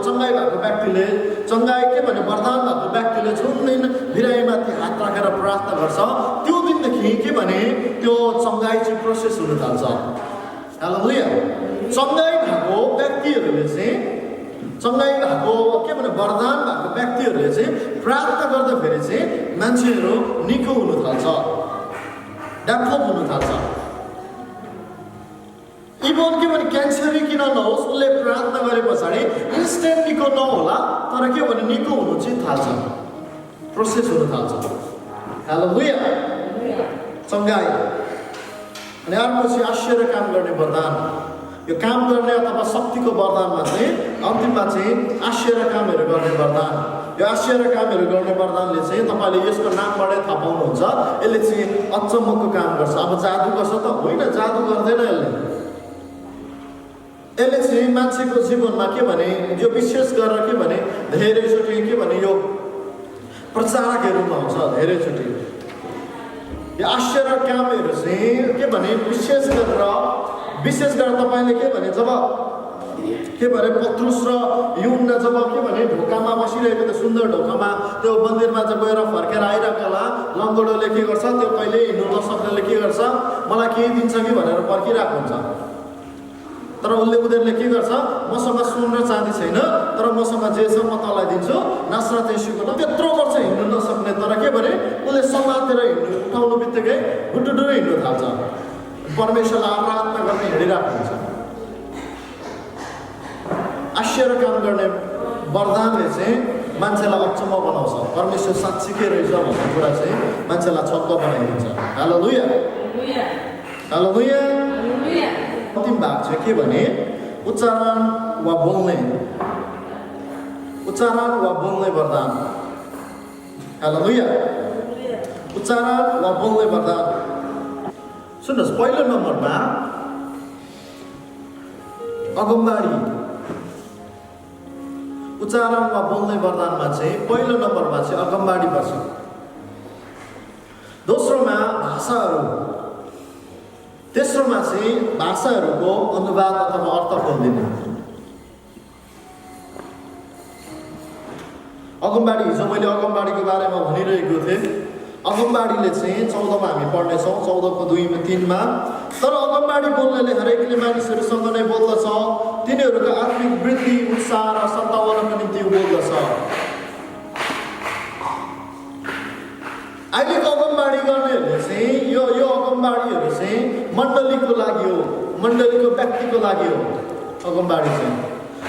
व्यक्तिले चङ्गाइ के भने वरदान भएको व्यक्तिले जुन दिन बिरामीमाथि हात राखेर प्रार्थना गर्छ, त्यो दिनदेखि के भने त्यो चङ्गाइ चाहिँ प्रोसेस हुन थाल्छ। हालेलुया। चङ्गाइ भएको व्यक्तिहरूले चाहिँ के भने वरदान भएको व्यक्तिहरूले चाहिँ प्रार्थना गर्दाखेरि चाहिँ मान्छेहरू निको हुन थाल्छ, डेभलप हुन थाल्छ। इभन के भने क्यान्सरै किन नहोस्, उसले प्रार्थना गरे पछाडि इन्स्टेन्ट निको नहोला, तर के भने निको हुनु चाहिँ थाल्छ, प्रोसेस हुन थाल्छ। हालेलुया। चङ्गाइ। अनि अर्को चाहिँ आश्चर्य काम गर्ने वरदान। यो काम गर्ने अथवा शक्तिको वरदानमा चाहिँ अन्तिममा चाहिँ आश्चर्य कामहरू गर्ने वरदान। यो आश्चर्य कामहरू गर्ने वरदानले चाहिँ तपाईँले यसको नामबाटै थाहा पाउनुहुन्छ, यसले चाहिँ अचम्मको काम गर्छ। अब जादु गर्छ त होइन, जादु गर्दैन यसले चाहिँ मान्छेको जीवनमा के भने यो विशेष गरेर के भने धेरैचोटि के भने यो प्रचारकहरूमा हुन्छ। धेरैचोटि यो आश्चर्य कामहरू चाहिँ के भने विशेष गरेर तपाईँले के भने जब के भने पत्रुस र यूहन्ना जब के भने ढोकामा बसिरहेको त्यो सुन्दर ढोकामा त्यो मन्दिरमा चाहिँ गएर फर्केर आइरहेको होला, लङ्गडोले के गर्छ, त्यो कहिले हिँड्नु नसक्नेले के गर्छ, मलाई केही दिन्छ कि भनेर पर्खिरहेको हुन्छ। तर उनीहरूले के गर्छ, मसँग सुन र चाँदी छैन, तर मसँग जे छ म तँलाई दिन्छु। नासरत येशूको नाम। त्यत्रो वर्ष हिँड्नु नसक्ने, तर के भने उसले समातेर उठाउनु बित्तिकै गुटुडुरै हिँड्नु थाल्छ। परमेश्वरलाई आराधना गर्ने हिँडिरहेको हुन्छ। आश्चर्य काम गर्ने वरदानले चाहिँ मान्छेलाई अचम्म बनाउँछ। परमेश्वर साँच्चीकै रहेछ भन्ने कुरा चाहिँ मान्छेलाई छक्क बनाइदिन्छ। हालेलुया। अन्तिम भाग चाहिँ के भने उच्चारण वा बोल्ने वरदान। हालेलुया। उच्चारण वा बोल्ने वरदान। सुन्नुहोस्, पहिलो नम्बरमा अगमबाडी। उच्चारण वा बोल्ने वरदानमा चाहिँ पहिलो नम्बरमा चाहिँ अगमबाडी पर्छ। दोस्रोमा भाषाहरू, तेस्रोमा चाहिँ भाषाहरूको अनुवाद अथवा अर्थ खोलिदिने। अगमबाडी, हिजो मैले अगमबाडीको बारेमा भनिरहेको थिएँ। अगमबाडीले चाहिँ 14मा हामी पढ्नेछौँ, 14:2-3मा। तर अगमबाडी बोल्नेले हरेकले मानिसहरूसँग नै बोल्दछ, तिनीहरूको आत्मिक वृद्धि, उत्साह र सन्तावनको निम्ति बोल्दछ। अहिलेको अगमबाडी गर्नेहरूले चाहिँ यो अगमबाडीहरू चाहिँ मण्डलीको लागि हो, मण्डलीको व्यक्तिको लागि हो।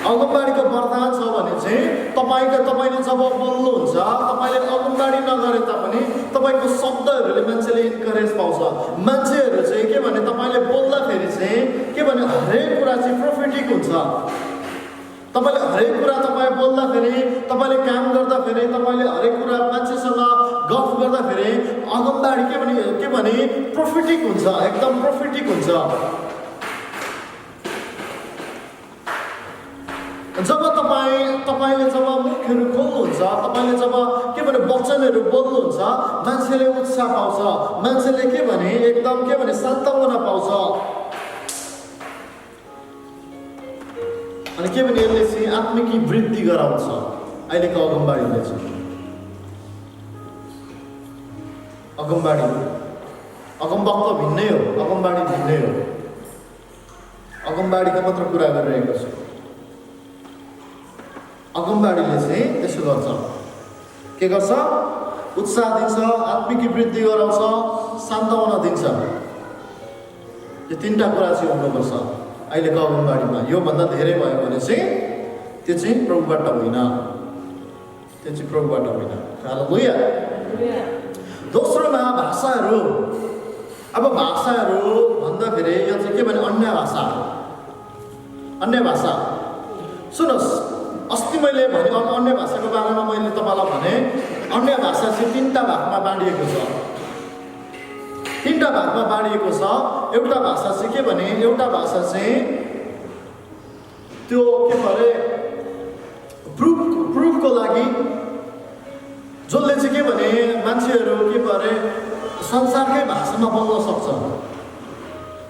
अगमबाडीको वरदान छ भने चाहिँ तपाईँले जब बोल्नुहुन्छ, तपाईँले अगमबाडी नगरे तापनि तपाईँको शब्दहरूले मान्छेले इन्करेज पाउँछ। मान्छेहरू चाहिँ के भने तपाईँले बोल्दाखेरि चाहिँ के भने हरेक कुरा चाहिँ प्रोफेटिक हुन्छ। तपाईँले हरेक कुरा तपाईँ बोल्दाखेरि, तपाईँले काम गर्दाखेरि, तपाईँले हरेक कुरा मान्छेसँग गफ गर्दाखेरि अगमबाडी के भने प्रोफेटिक हुन्छ, एकदम प्रोफेटिक हुन्छ। जब तपाईँले जब मुखहरू खोल्नुहुन्छ, तपाईँले जब के भने वचनहरू बोल्नुहुन्छ, मान्छेले उत्साह पाउँछ, मान्छेले के भने एकदम के भने सान्त्वना पाउँछ। अनि के भने यसले चाहिँ आत्मिक वृद्धि गराउँछ अहिलेको अगमबाडीले चाहिँ। अगमबाडी अगमवक्त भिन्नै हो, अगमबाडी भिन्नै हो। अगमबाडीको मात्र कुरा गरिरहेको छु। अगमबाडीले चाहिँ त्यसो गर्छ, के गर्छ? उत्साह दिन्छ, आत्मिक वृद्धि गराउँछ, सान्त्वना दिन्छ। यो तीनटा कुरा चाहिँ हुनुपर्छ अहिलेको अगमबाडीमा। योभन्दा धेरै भयो भने चाहिँ त्यो चाहिँ प्रभुबाट होइन, त्यो चाहिँ प्रभुबाट होइन। हालेलुया। दोस्रोमा भाषाहरू। अब भाषाहरू भन्दाखेरि यो चाहिँ के भने अन्य भाषा। अन्य भाषा सुन्नुहोस्, अस्ति मैले भने अन्य भाषाको बारेमा मैले तपाईँलाई भने अन्य भाषा चाहिँ तीनटा भागमा बाँडिएको छ। तीनटा भागमा बाँडिएको छ। एउटा भाषा चाहिँ के भने, एउटा भाषा चाहिँ त्यो के भरे प्रुफको लागि, जसले चाहिँ के भने मान्छेहरू के भरे संसारकै भाषामा बोल्न सक्छ।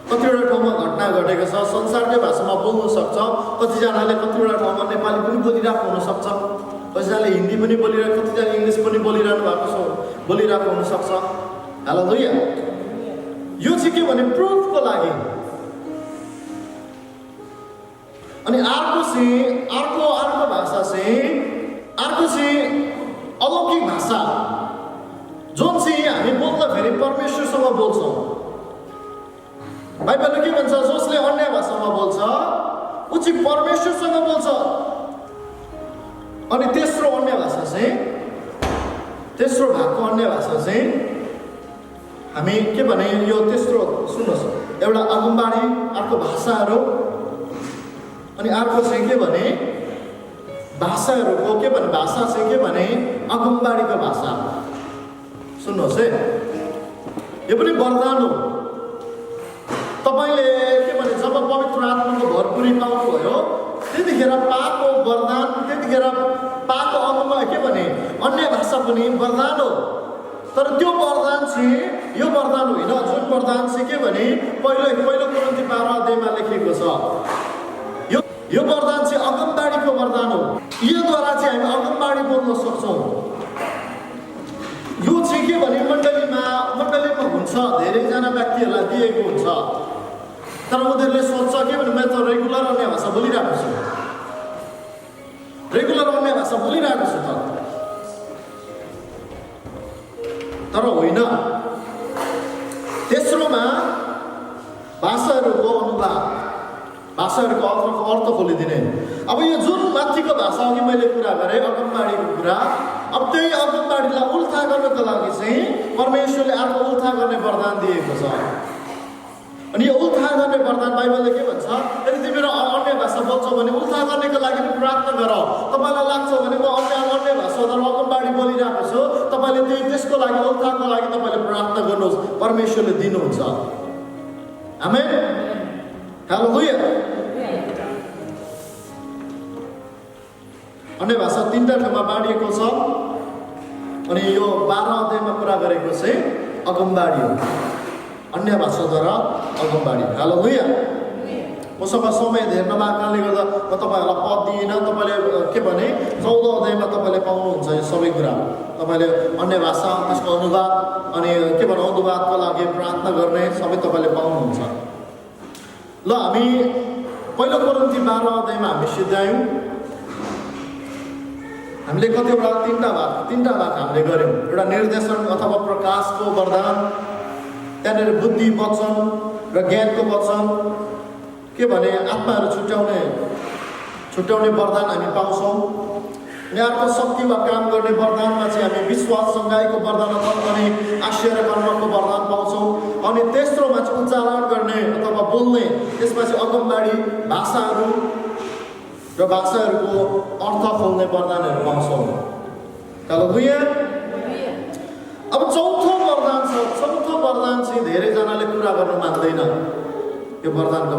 कतिवटा ठाउँमा घटना घटेको छ, संसारकै भाषामा बोल्न सक्छ। कतिजनाले कतिवटा ठाउँमा नेपाली पनि बोलिरहेको हुनसक्छ, कतिजनाले हिन्दी पनि बोलिरहेको, कतिजना इङ्ग्लिस पनि बोलिरहेको हुनसक्छ। हालेलुया। यो चाहिँ के भने प्रुफको लागि। अनि अर्को भाषा चाहिँ अलौकिक भाषा, जुन चाहिँ हामी बोल्दाखेरि परमेश्वरसँग बोल्छौँ। बाइबलले के भन्छ? जसले अन्य भाषामा बोल्छ ऊ चाहिँ परमेश्वरसँग बोल्छ। अनि तेस्रो भागको अन्य भाषा चाहिँ हामी के भने यो तेस्रो, सुन्नुहोस्, एउटा अगमबाडी, अर्को भाषाहरू, अनि अर्को चाहिँ के भने भाषाहरूको के भने भाषा चाहिँ के भने अगमबाडीको भाषा। सुन्नुहोस् है, यो पनि वरदान हो। तपाईँले के भने जब पवित्र आत्माको भरपुरी पाउनुभयो त्यतिखेर पाएको वरदान, त्यतिखेर पाएको अगममा के भने अन्य भाषा पनि वरदान हो। तर त्यो वरदान चाहिँ यो वरदान होइन, जुन वरदान चाहिँ के भने पहिलो कोरिन्थी 12 अध्यायमा लेखिएको छ। यो वरदान चाहिँ अगमबाडीको वरदान हो। योद्वारा चाहिँ हामी अगमबाडी बोल्न सक्छौँ। यो चाहिँ के भने मण्डलीमा हुन्छ, धेरैजना व्यक्तिहरूलाई दिएको हुन्छ। तर उनीहरूले सोध्छ के भने मैले त रेगुलर अन्य भाषा बोलिरहेको छु, रेगुलर अन्य भाषा बोलिरहेको छु त। तर होइन। तेस्रोमा भाषाहरूको अनुवाद, भाषाहरूको अर्थ खोलिदिने। अब यो जुन माथिको भाषा अघि मैले कुरा गरेँ अगमबाडीको कुरा, अब त्यही अगमबाडीलाई उल्था गर्नको लागि चाहिँ परमेश्वरले अर्को उल्था गर्ने वरदान दिएको छ। अनि यो उल्था गर्ने वरदान बाइबलले के भन्छ? यदि तिमीहरू अन्य भाषा बोल्छौ भने उल्था गर्नेको लागि पनि प्रार्थना गर। तपाईँलाई लाग्छ भने म अन्य भाषा अगमबाडी बोलिरहेको छु, तपाईँले त्यसको लागि उल्थाको लागि तपाईँले प्रार्थना गर्नुहोस्, परमेश्वरले दिनुहुन्छ। आमेन। हालेलुया। अन्य भाषा तीनटा ठाउँमा बाँडिएको छ। अनि यो 12 अध्यायमा कुरा गरेको चाहिँ अगमबाडी हो, अन्य भाषाद्वारा अगमबाडी। हालेलुया। मसँग समय धेर नभएको कारणले गर्दा म तपाईँहरूलाई पद दिइनँ। तपाईँले के भने 14 अध्यायमा तपाईँले पाउनुहुन्छ यो सबै कुरा। तपाईँले अन्य भाषा, त्यसको अनुवाद, अनि के भने अनुवादको लागि प्रार्थना गर्ने सबै तपाईँले पाउनुहुन्छ। ल, हामी पहिलो कोरिन्थी 12 अध्यायमा हामी सिद्ध्यायौँ। हामीले कतिवटा तीनटा भाग हामीले गऱ्यौँ। एउटा निर्देशन अथवा प्रकाशको वरदान, त्यहाँनिर बुद्धि वचन र ज्ञानको वचन, के भने आत्माहरू छुट्याउने वरदान हामी पाउँछौँ। अनि अर्को शक्ति वा काम गर्ने वरदानमा चाहिँ हामी विश्वास सँगाइको वरदान अथवा अनि आश्चर्य कर्मको वरदान पाउँछौँ। अनि तेस्रोमा चाहिँ उच्चारण गर्ने अथवा बोल्ने, त्यसमा चाहिँ अगमबाडी, भाषाहरू र भाषाहरूको अर्थ खोल्ने वरदानहरू पाउँछौँ। हालेलुया। अब चौथो वरदान चाहिँ धेरैजनाले कुरा गर्नु मान्दैन। यो वरदानको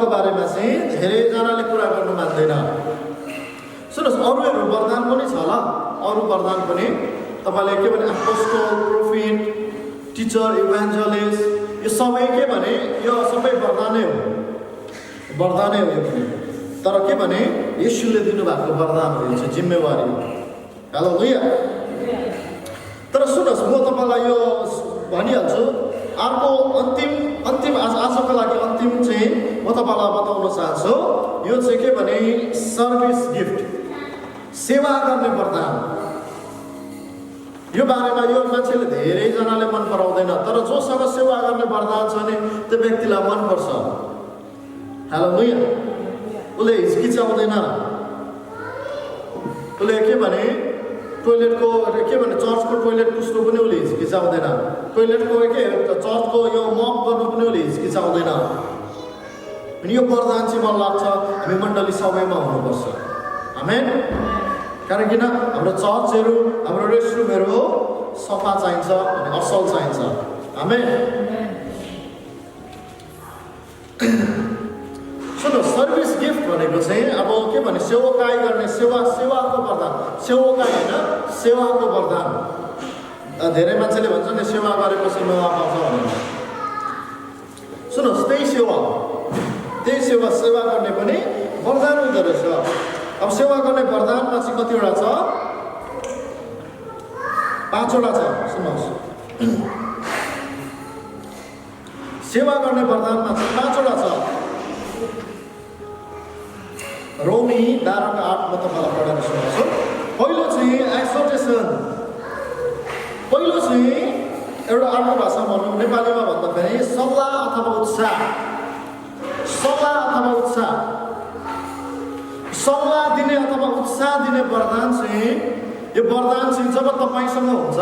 बारेमा चाहिँ धेरैजनाले कुरा गर्नु मान्दैन। सुन्नुहोस्, अरूहरू वरदान पनि छ होला, अरू वरदान पनि तपाईँले के भने अपोस्टल, प्रोफेट, टिचर, इभान्जलिस्ट, यो सबै के भने यो सबै वरदानै हो। वरदानै हो यो पनि। तर के भने येशूले दिनुभएको वरदान हो, यो चाहिँ जिम्मेवारी हो। हालेलुया। तर सुन्नुहोस्, म तपाईँलाई यो भनिहाल्छु, अर्को अन्तिम आजको लागि अन्तिम चाहिँ म तपाईँलाई बताउन चाहन्छु। यो चाहिँ के भने सर्भिस गिफ्ट, सेवा गर्ने वरदान। यो बारेमा यो मान्छेले धेरैजनाले मन पराउँदैन, तर जोसँग सेवा गर्ने वरदान छ नि त्यो व्यक्तिलाई मनपर्छ। हालेलुया। उसले हिचकिचाउँदैन। उसले के भने टोइलेटको के भने चर्चको टोइलेट पुस्नु पनि उसले हिचकिचाउँदैन। टोइलेटको के चर्चको यो मप गर्नु पनि उसले हिचकिचाउँदैन। अनि यो वरदान चाहिँ मलाई लाग्छ हामी मण्डली सबैमा हुनुपर्छ। आमेन। कारण किन हाम्रो चर्चहरू, हाम्रो रेस्टरुमहरू सफा चाहिन्छ अनि असल चाहिन्छ। आमेन। सुन्नु, सर्भिस गिफ्ट भनेको चाहिँ अब के भने सेवाकाई गर्ने, सेवाको वरदान, सेवाकाई होइन सेवाको वरदान। धेरै मान्छेले भन्छ नि सेवा गरेपछि मेवा पाउँछ भनेर। सुन्नुहोस्, त्यही सेवा गर्ने पनि वरदान हुँदो रहेछ। अब सेवा गर्ने वरदानमा चाहिँ कतिवटा छ? 5वटा छ। सुन्नुहोस्, सेवा गर्ने वरदानमा चाहिँ 5वटा छ। रोमी 12:8 म तपाईँलाई पढेर सुनाउँछु। पहिलो चाहिँ एक्सोर्टेसन, पहिलो चाहिँ एउटा अर्को भाषा भनौँ नेपालीमा भन्दाखेरि सल्लाह अथवा उत्साह। सल्लाह दिने अथवा उत्साह दिने वरदान चाहिँ, यो वरदान चाहिँ जब तपाईँसँग हुन्छ,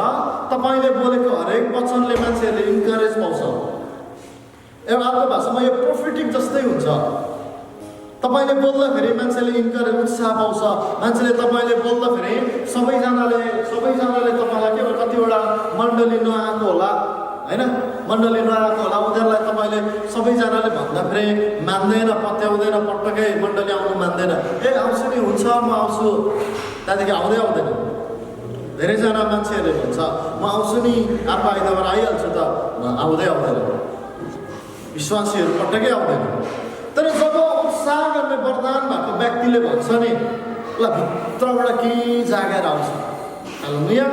तपाईँले बोलेको हरेक वचनले मान्छेहरूले इन्करेज पाउँछ। एउटा अर्को भाषामा यो प्रोफेटिक जस्तै हुन्छ। तपाईँले बोल्दाखेरि मान्छेले इन्करेज, उत्साह पाउँछ। मान्छेले तपाईँले बोल्दाखेरि सबैजनाले तपाईँलाई के कतिवटा मण्डली नआएको होला होइन, मण्डली नआएको होला, उनीहरूलाई तपाईँले सबैजनाले भन्दाखेरि मान्दैन, पत्याउँदैन, पटक्कै मण्डली आउनु मान्दैन। ए आउँछु नि, हुन्छ म आउँछु, त्यहाँदेखि आउँदैन। धेरैजना मान्छेहरूले भन्छ म आउँछु नि, अर्को आइतबार आइहाल्छु त, आउँदैन। विश्वासीहरू पटक्कै आउँदैन। तर जब उत्साह गर्ने वरदान भएको व्यक्तिले भन्छ नि, ल भित्रबाट केही जागेर आउँछ। हालेलुया।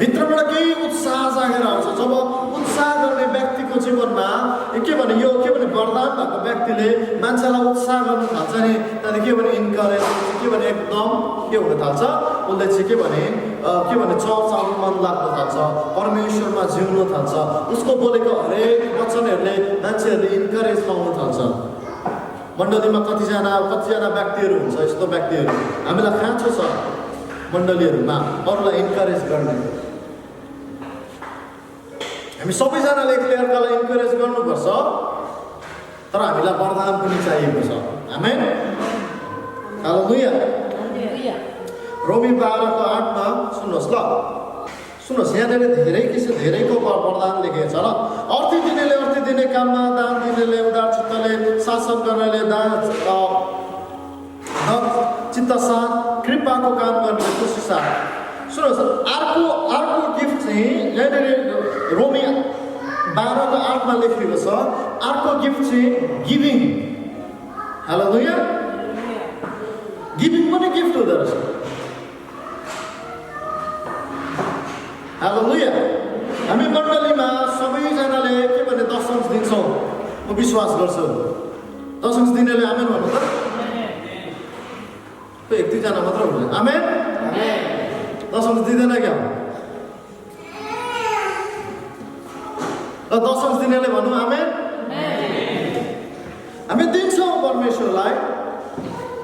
भित्रबाट केही उत्साह जागेर आउँछ। जब उत्साह गर्ने व्यक्तिको जीवनमा के भने यो के भने वरदान भएको व्यक्तिले मान्छेलाई उत्साह गर्नु थाल्छ नि, त्यहाँदेखि के भने इन्करेज, के भने एकदम के हुन थाल्छ, उसले चाहिँ के भने चर्च आउनु मन लाग्न थाल्छ, परमेश्वरमा जिउनु थाल्छ। उसको बोलेको हरेक वचनहरूले मान्छेहरूले इन्करेज पाउन थाल्छ। मण्डलीमा कतिजना व्यक्तिहरू हुन्छ, यस्तो व्यक्तिहरू हामीलाई खाँचो छ मण्डलीहरूमा अरूलाई इन्करेज गर्ने। हामी सबैजनाले एकले अर्कालाई इन्करेज गर्नुपर्छ, तर हामीलाई वरदान पनि चाहिएको छ। आमेन। हालेलुया। रोमी 12:8 सुन्नुहोस् ल, सुन्नुहोस्, यहाँनिर धेरैको वरदान लेखेको छ ल। अर्थी दिनेले अर्थी दिने काममा, दान दिनेले उदार चित्तले, शासन गर्नेले चित्त साथ, कृपाको काम गर्ने खुसी साथ। सुन्नुहोस्, अर्को गिफ्ट चाहिँ यहाँनिर रोमी 12:8 लेखिएको छ। अर्को गिफ्ट चाहिँ गिभिङ। हालेलुया। गिभिङ पनि गिफ्ट हुँदो रहेछ। हालेलुया। हामी मण्डलीमा सबैजनाले के भने दशंश दिन्छौँ, म विश्वास गर्छु। दशंश दिनेले आमेन भन्नु त? एक दुईजना मात्र हुन्छ। आमेन। दशंश दिँदैन क्या? र दशंश दिनेले भन्नु आमेन। हामी दिन्छौँ परमेश्वरलाई,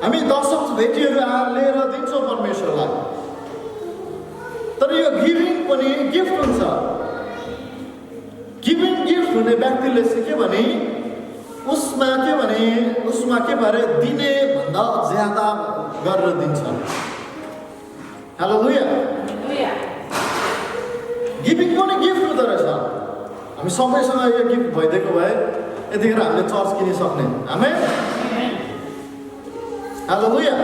हामी दशंश भेटीहरू लिएर दिन्छौँ परमेश्वरलाई। तर यो गिभिङ पनि गिफ्ट हुन्छ। गिभिङ गिफ्ट हुने व्यक्तिले चाहिँ के भने उसमा के भरे दिने भन्दा ज्यादा गरेर दिन्छ। हालेलुया। गिभिङ पनि गिफ्ट हुँदो रहेछ। हामी सबैसँग यो गिफ्ट भइदिएको भए यतिखेर हामीले चर्च किनिसक्ने। आमेन। हालेलुया।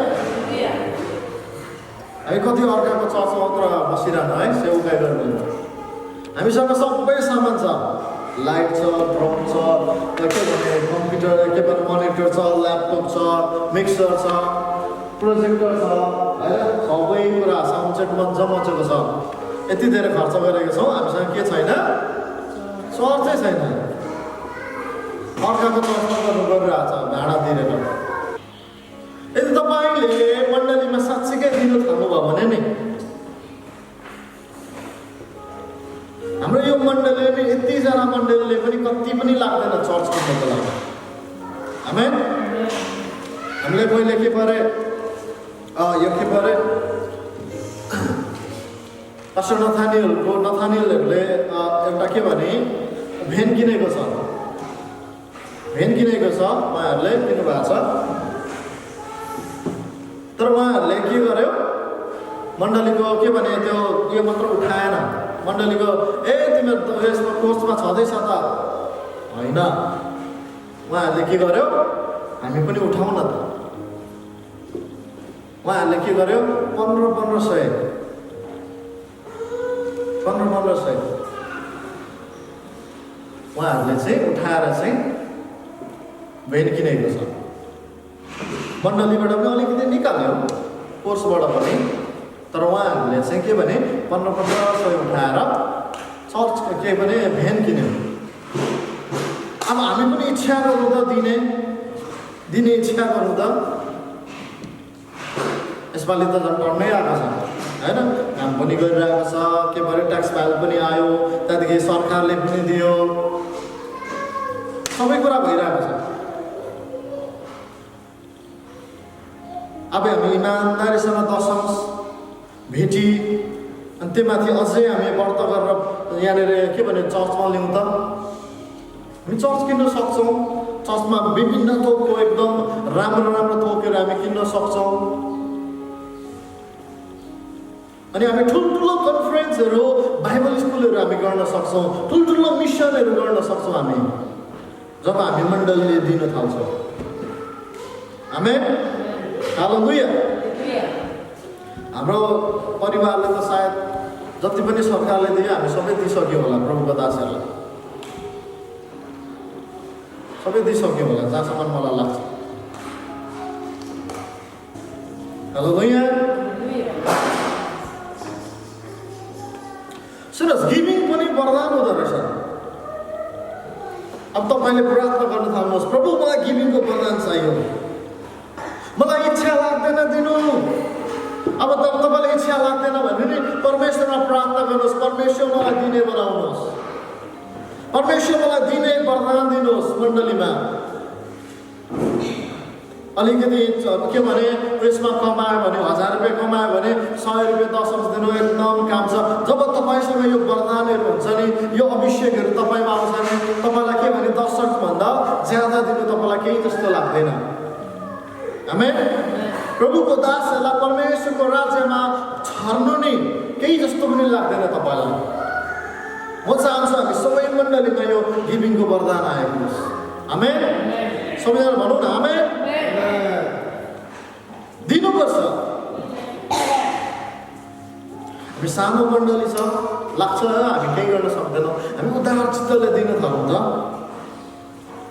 हामी कति अर्काको चर्चमा मात्र बसिरहनु है, सेवाकाई गर्नु। हामीसँग सबै सामान छ, लाइट छ, ड्रम छ, के भने कम्प्युटर, के भने मोनिटर छ, ल्यापटप छ, मिक्सर छ, प्रोजेक्टर छ, होइन, सबै कुरा साउन्ड सेट मजाको छ। यति धेरै खर्च गरेको छौँ, हामीसँग के छैन? चर्चै छैन। अर्काको चर्चमा गर्नु गरिरहेको छ भाडा तिरेर। यदि तपाईँले मण्डलीमा साँच्चीकै दिनु थाल्नुभयो भने नि, हाम्रो यो मण्डलीले पनि यतिजना मण्डलीले पनि कति पनि लाग्दैन चर्च किन्नको लागि। आमेन। हामीले पहिले के परे यो के परे पास्टर नथानियलहरूले एउटा के भने भेन किनेको छ, उहाँहरूले किन्नुभएको छ। तर उहाँहरूले के गर्यो, मण्डलीको के भने त्यो यो मात्र उठाएन, मण्डलीको तिमीहरू यसमा कोर्समा छँदैछ त होइन, उहाँहरूले के गर्यो, हामी पनि उठाउँ न त। उहाँहरूले के गर्यो, 1500 उहाँहरूले चाहिँ उठाएर चाहिँ भेन किनेको छ। मण्डलीबाट पनि अलिकति निकाल्यो, कोर्सबाट पनि, तर उहाँहरूले चाहिँ के भने 1500 उठाएर चर्चको के भने भेन किन्यो। अब हामी पनि इच्छा गरौँ त, दिने इच्छा गरौँ त। यसपालि त झन् टर्नै आएको छ होइन, काम पनि गरिरहेको छ, के भयो ट्याक्स फाइल पनि आयो, त्यहाँदेखि सरकारले पनि दियो, सबै कुरा भइरहेको छ। अब हामी इमान्दारीसँग दशंश भेटी अनि त्योमाथि अझै हामी व्रत गरेर यहाँनिर के भने चर्चमा ल्याउँ त। हामी चर्च किन्न सक्छौँ, चर्चमा विभिन्न थोकको एकदम राम्रो थोकहरू हामी किन्न सक्छौँ। अनि हामी ठुल्ठुलो कन्फरेन्सहरू, बाइबल स्कुलहरू हामी गर्न सक्छौँ, ठुल्ठुलो मिसनहरू गर्न सक्छौँ हामी जब हामी मण्डलीले दिन थाल्छौँ। आमेन। हालेलुया। हाम्रो परिवारले त सायद जति पनि सरकारले दियो हामी सबै दिइसक्यो होला, प्रभुको दासहरूलाई सबै दिइसक्यो होला, जहाँसम्म मलाई लाग्छ। हालेलुया। सुन्नुहोस्, गिभिङ पनि वरदान हुँदो रहेछ। अब तपाईँले प्रार्थना गर्न थाल्नुहोस्, प्रभु मलाई गिभिङको वरदान चाहियो, मलाई इच्छा लाग्दैन दिनु। अब तपाईँलाई इच्छा लाग्दैन भने नि परमेश्वरमा प्रार्थना गर्नुहोस्, परमेश्वर मलाई दिने बनाउनुहोस्, परमेश्वर मलाई दिने वरदान दिनुहोस्। मण्डलीमा अलिकति के भने यसमा कमायो भने 1000 रुपियाँ कमायो भने 100 रुपियाँ दशंश दिनु एकदम काम छ। जब तपाईँसँग यो वरदानहरू हुन्छ नि, यो अभिषेकहरू तपाईँमा आउँछ नि, तपाईँलाई के भने 10 भन्दा ज्यादा दिनु तपाईँलाई केही जस्तो लाग्दैन। आमेन। प्रभुको दासहरूलाई परमेश्वरको राज्यमा छर्नु नि केही जस्तो पनि लाग्दैन तपाईँलाई। म चाहन्छु हामी सबै मण्डलीमा यो गिभिङको वरदान आएको होस्। आमेन। सबैजना भनौँ न आमेन। दिनुपर्छ। हामी सानो मण्डली छ, लाग्छ हामी केही गर्न सक्दैनौँ, हामी उदार चित्तले दिन थालौँ त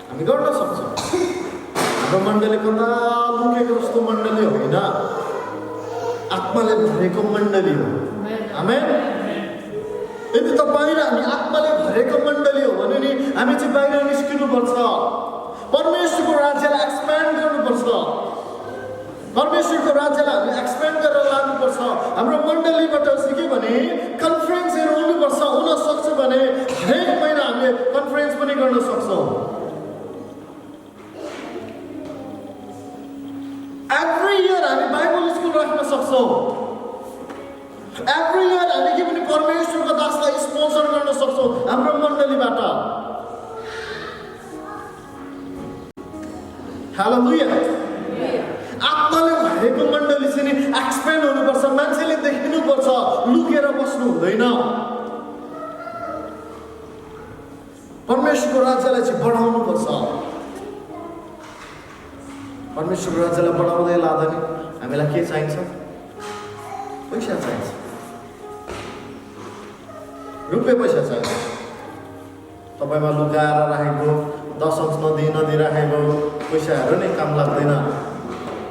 हामी गर्न सक्छौँ। हाम्रो मण्डली कता लुकेको जस्तो मण्डली होइन, आत्माले भरेको मण्डली हो। आमेन। यदि तपाईँ र हामी आत्माले भरेको मण्डली हो भने नि हामी चाहिँ बाहिर निस्किनुपर्छ, परमेश्वरको राज्यलाई एक्सप्यान्ड गर्नुपर्छ, परमेश्वरको राज्यलाई हामीले एक्सप्यान्ड गरेर लानुपर्छ। हाम्रो मण्डलीबाट सिक्यो भने कन्फरेन्सहरू हुनुपर्छ, हुन सक्छ भने हरेक महिना हामीले कन्फरेन्स पनि गर्न सक्छौँ। एभ्री इयर हामी बाइबल स्कुल राख्न सक्छौँ, एभ्री इयर हामी के पनि परमेश्वरको दासलाई स्पोन्सर गर्न सक्छौँ हाम्रो मण्डलीबाट। हालेलुया। आत्माले भरेको मण्डली चाहिँ नि एक्सपेन्ड हुनुपर्छ, मान्छेले देखिनुपर्छ, लुकेर बस्नु हुँदैन। परमेश्वरको राज्यलाई चाहिँ बढाउनुपर्छ। परमेश्वरको राज्यलाई बढाउँदै लाँदा नि हामीलाई के चाहिन्छ? पैसा चाहिन्छ, रुपियाँ पैसा चाहिन्छ। तपाईँमा लुकाएर राखेको दशंश नदिराखेको पैसाहरू नै काम लाग्दैन।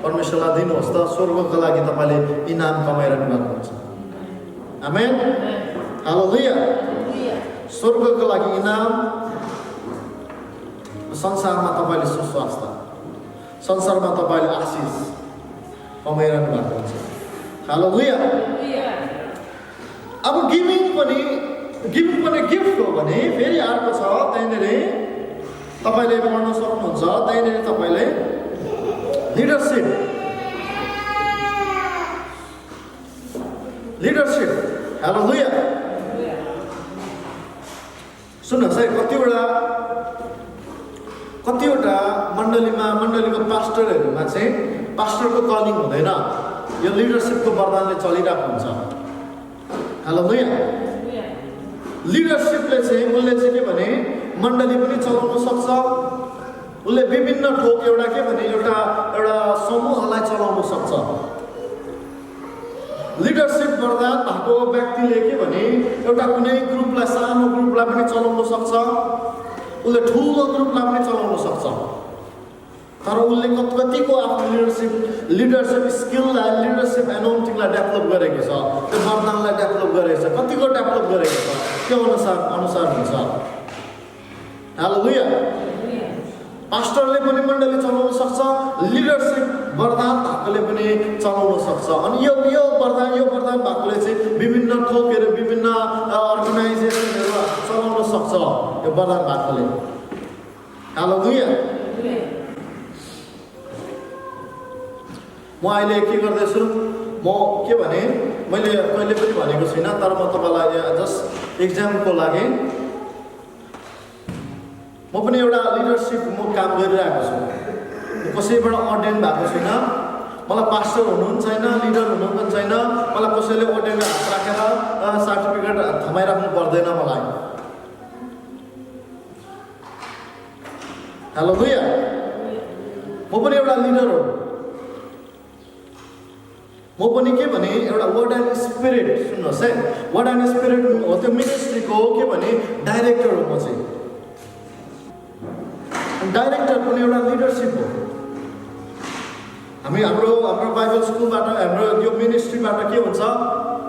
परमेश्वरलाई दिनुहोस् त, स्वर्गको लागि तपाईँले इनाम कमाइरहनु भएको हुन्छ। आमेन, हालेलुया। स्वर्गको लागि इनाम, संसारमा तपाईँले सुस्वास्थ्य, संसारमा तपाईँले आशिष कमाइरहनु भएको हुन्छ। हालेलुया। अब गिभिङ पनि गिफ्ट हो भने फेरि अर्को छ, त्यहाँनिर तपाईँले पढ्न सक्नुहुन्छ। त्यहाँनिर तपाईँले लिडरसिप, हालेलुया। सुन्नुहोस् है, कतिवटा मण्डलीको पास्टरहरूमा चाहिँ पास्टरको कलिङ हुँदैन, यो लिडरसिपको वरदानले चलिरहेको हुन्छ। हालेलुया। लिडरसिपले चाहिँ उसले चाहिँ के भने मण्डली पनि चलाउन सक्छ, उसले विभिन्न थोक एउटा समूहलाई चलाउन सक्छ। लिडरसिप वरदान भएको व्यक्तिले के भने एउटा कुनै ग्रुपलाई, सानो ग्रुपलाई पनि चलाउन सक्छ, उसले ठुलो ग्रुपलाई पनि चलाउन सक्छ। तर उसले कतिको आफ्नो लिडरसिप स्किललाई, लिडरसिप एनाउन्टिङलाई डेभलप गरेको छ, त्यो वरदानलाई डेभलप गरेको छ, कतिको डेभलप गरेको छ, त्यो अनुसार हुन्छ। हालेलुया। पास्टरले पनि मण्डली चलाउन सक्छ, लिडरसिप वरदान भएकोले पनि चलाउन सक्छ। अनि यो वरदान भएकोले चाहिँ विभिन्न थोकहरू, विभिन्न अर्गनाइजेसनहरू चलाउन सक्छ, यो वरदान भएकोले। हालेलुया। म अहिले के गर्दैछु, म के भने मैले कहिले पनि भनेको छुइनँ, तर म तपाईँलाई जस्ट इक्जाम्पलको लागि म पनि एउटा लिडरसिप काम गरिरहेको छु। कसैबाट अर्डेन भएको छुइनँ, मलाई पास्टर हुनु पनि छैन, लिडर हुनु पनि छैन, मलाई कसैले अर्डेन राखेर सर्टिफिकेट थमाइराख्नु पर्दैन मलाई। हालेलुया। म पनि एउटा लिडर हो, म पनि के भने एउटा वर्ड एन्ड स्पिरिट, सुन्नुहोस् है, वर्ड एन्ड स्पिरिट हो त्यो मिनिस्ट्रीको के भने डाइरेक्टर हो। म चाहिँ डाइरेक्टर पनि एउटा लिडरसिप हो। हाम्रो बाइबल स्कुलबाट, हाम्रो यो मिनिस्ट्रीबाट के हुन्छ,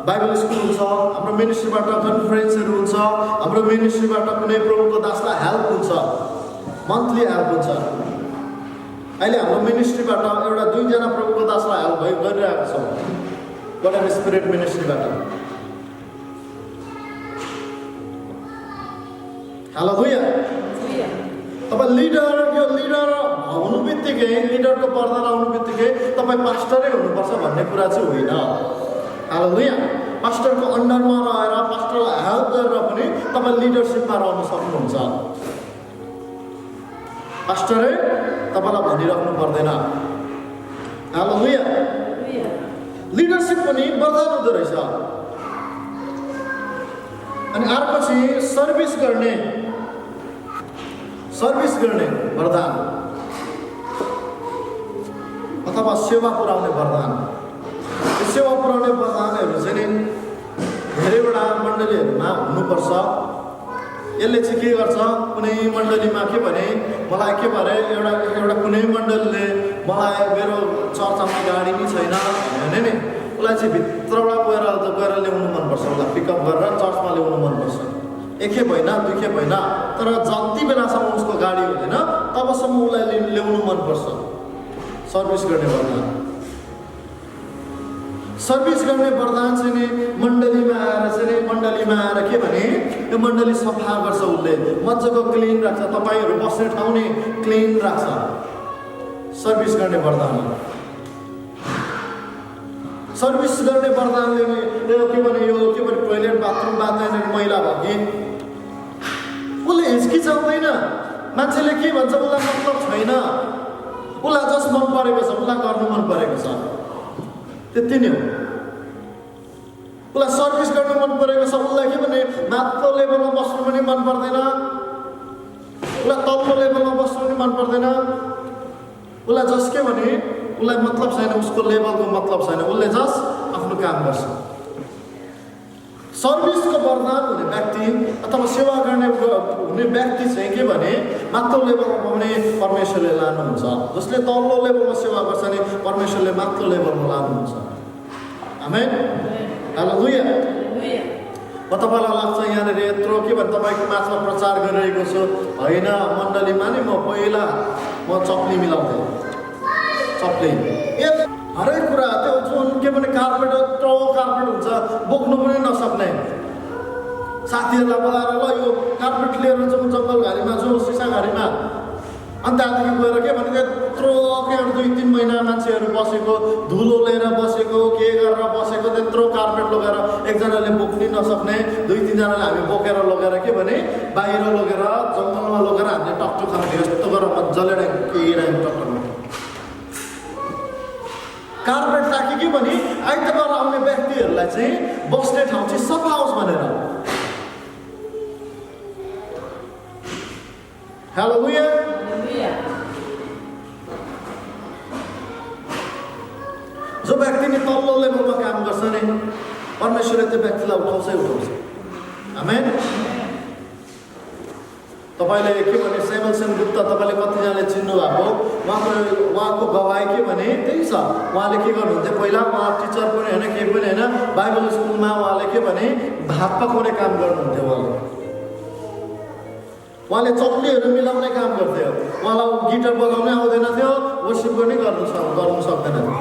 बाइबल स्कुल हुन्छ, हाम्रो मिनिस्ट्रीबाट कन्फरेन्सहरू हुन्छ, हाम्रो मिनिस्ट्रीबाट कुनै प्रभुको दासलाई हेल्प हुन्छ, मन्थली हेल्प हुन्छ। अहिले हाम्रो मिनिस्ट्रीबाट एउटा 2जना प्रभुको दासलाई हेल्प गरिरहेको छौँ, वर्ड एन्ड स्पिरिट मिनिस्ट्रीबाट। हालेलुया। तपाईँ लिडर हुनु बित्तिकै, लिडरको वरदान आउनु बित्तिकै तपाईँ पास्टरै हुनुपर्छ भन्ने कुरा चाहिँ होइन। हालेलुया। पास्टरको अन्डरमा रहेर पास्टरलाई हेल्प गरेर पनि तपाईँ लिडरसिपमा रहन सक्नुहुन्छ। पास्टरै तपाईँलाई भनिराख्नु पर्दैन। हालेलुया। लिडरसिप पनि वरदान हुँदो रहेछ। अनि अर्को चाहिँ सर्भिस गर्ने वरदान अथवा सेवा पुर्याउने वरदान। यो सेवा पुर्याउने वरदानहरू चाहिँ नि धेरैवटा मण्डलीहरूमा हुनुपर्छ। यसले चाहिँ के गर्छ, कुनै मण्डलीमा के भने मलाई के भरे एउटा कुनै मण्डलीले मलाई मेरो चर्चमा गाडी नै छैन भने नि उसलाई चाहिँ भित्रबाट गएर ल्याउनु मनपर्छ, उसलाई पिकअप गरेर चर्चमा ल्याउनु मनपर्छ। एकखेप होइन, दुईखेप होइन, तर जति बेलासम्म उसको गाडी हुँदैन तबसम्म उसलाई ल्याउनु मनपर्छ। सर्भिस गर्ने वरदान चाहिँ नि मण्डलीमा आएर के भने यो मण्डली सफा गर्छ, उसले मजाको क्लिन राख्छ, तपाईँहरू बस्ने ठाउँ नै क्लिन राख्छ। सर्भिस गर्ने वरदान वरदानले के भने टोइलेट बाथरुमबाट मैला भयो कि उसले हिचकिचाउँदैन। मान्छेले के भन्छ उसलाई मतलब छैन, उसलाई जस्ट मन परेको छ, उसलाई गर्नु मन परेको छ, त्यति नै हो। उसलाई सर्भिस गर्नु मन परेको छ, उसलाई के भने माथिल्लो लेभलमा बस्नु पनि मन पर्दैन, उसलाई तल्लो लेभलमा बस्नु पनि मन पर्दैन। उसलाई जस्ट के भने उसलाई मतलब छैन, उसको लेभलको मतलब छैन, उसले जस्ट आफ्नो काम गर्छ। सर्भिसको वरदान हुने व्यक्ति अथवा सेवा गर्ने हुने व्यक्ति चाहिँ के भने माथिल्लो लेभलमा पनि परमेश्वरले लानुहुन्छ। जसले तल्लो लेभलमा सेवा गर्छ नि परमेश्वरले माथिल्लो लेभलमा लानुहुन्छ। आमेन, हालेलुया। म तपाईँलाई लाग्छ यहाँनिर यत्रो के भने तपाईँको माझमा प्रचार गरिरहेको छु होइन, मण्डलीमा नि म पहिला चप्ली मिलाउँथेँ, चप्ली हरेक कुरा त्यो जुन के भने कार्पेट यत्रो कार्पेट हुन्छ बोक्नु पनि नसक्ने साथीहरूलाई बोलाएर ल यो कार्पेट लिएर जाउँ जङ्गलघारीमा जाउँ सिसाघारीमा। अनि त्यहाँदेखि गएर के भने त्यत्रो के 2-3 महिना मान्छेहरू बसेको धुलो लिएर बसेको के गरेर बसेको त्यत्रो कार्पेट लगेर एकजनाले बोक्नै नसक्ने 2-3 जनाले हामी बोकेर लगेर के भने बाहिर लगेर जङ्गलमा लगेर हामीले टक्टु खाने यस्तो गरेर मजाले राख्यौँ टक्टुमा कार्पेट राख्यो कि भने आइतबार आउने व्यक्तिहरूलाई चाहिँ बस्ने ठाउँ चाहिँ सफा होस् भनेर। हालेलुया। जो व्यक्ति नि तल्लो लेभलमा काम गर्छ नि परमेश्वरले त्यो व्यक्तिलाई उठाउँछ। आमेन। तपाईँले के भने सेमल सेनगुप्ता तपाईँले कतिजनाले चिन्नु भएको उहाँको गवाई के भने त्यही छ। उहाँले के गर्नुहुन्थ्यो पहिला उहाँ टिचर पनि होइन केही पनि होइन बाइबल स्कुलमा उहाँले के भने भात पकाउने काम गर्नुहुन्थ्यो। उहाँले चप्लीहरू मिलाउने काम गर्थ्यो। उहाँलाई गिटार बजाउनै आउँदैन थियो, वर्सिप पनि गर्नु सक्दैन थियो,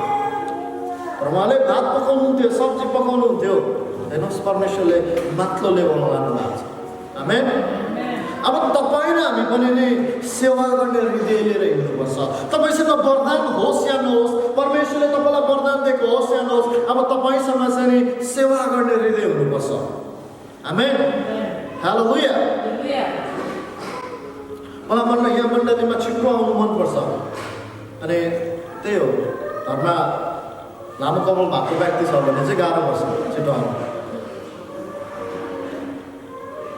र उहाँले भात पकाउनुहुन्थ्यो, सब्जी पकाउनुहुन्थ्यो। हेर्नुहोस् परमेश्वरले माथिल्लो लेभलमा लानु भएको छ। आमेन। अब तपाईँ र हामी पनि नि सेवा गर्ने हृदय लिएर हिँड्नुपर्छ। तपाईँसँग वरदान होस् या नहोस्, परमेश्वरले तपाईँलाई वरदान दिएको होस् या नहोस्, अब तपाईँसँग चाहिँ नि सेवा गर्ने हृदय हुनुपर्छ। आमेन, हालेलुया। मलाई यहाँ मण्डलीमा छिटो आउनु मनपर्छ। अनि त्यही हो, घरमा लामो कपाल भएको व्यक्ति छ भने चाहिँ गाह्रो पर्छ छिटो आउनु।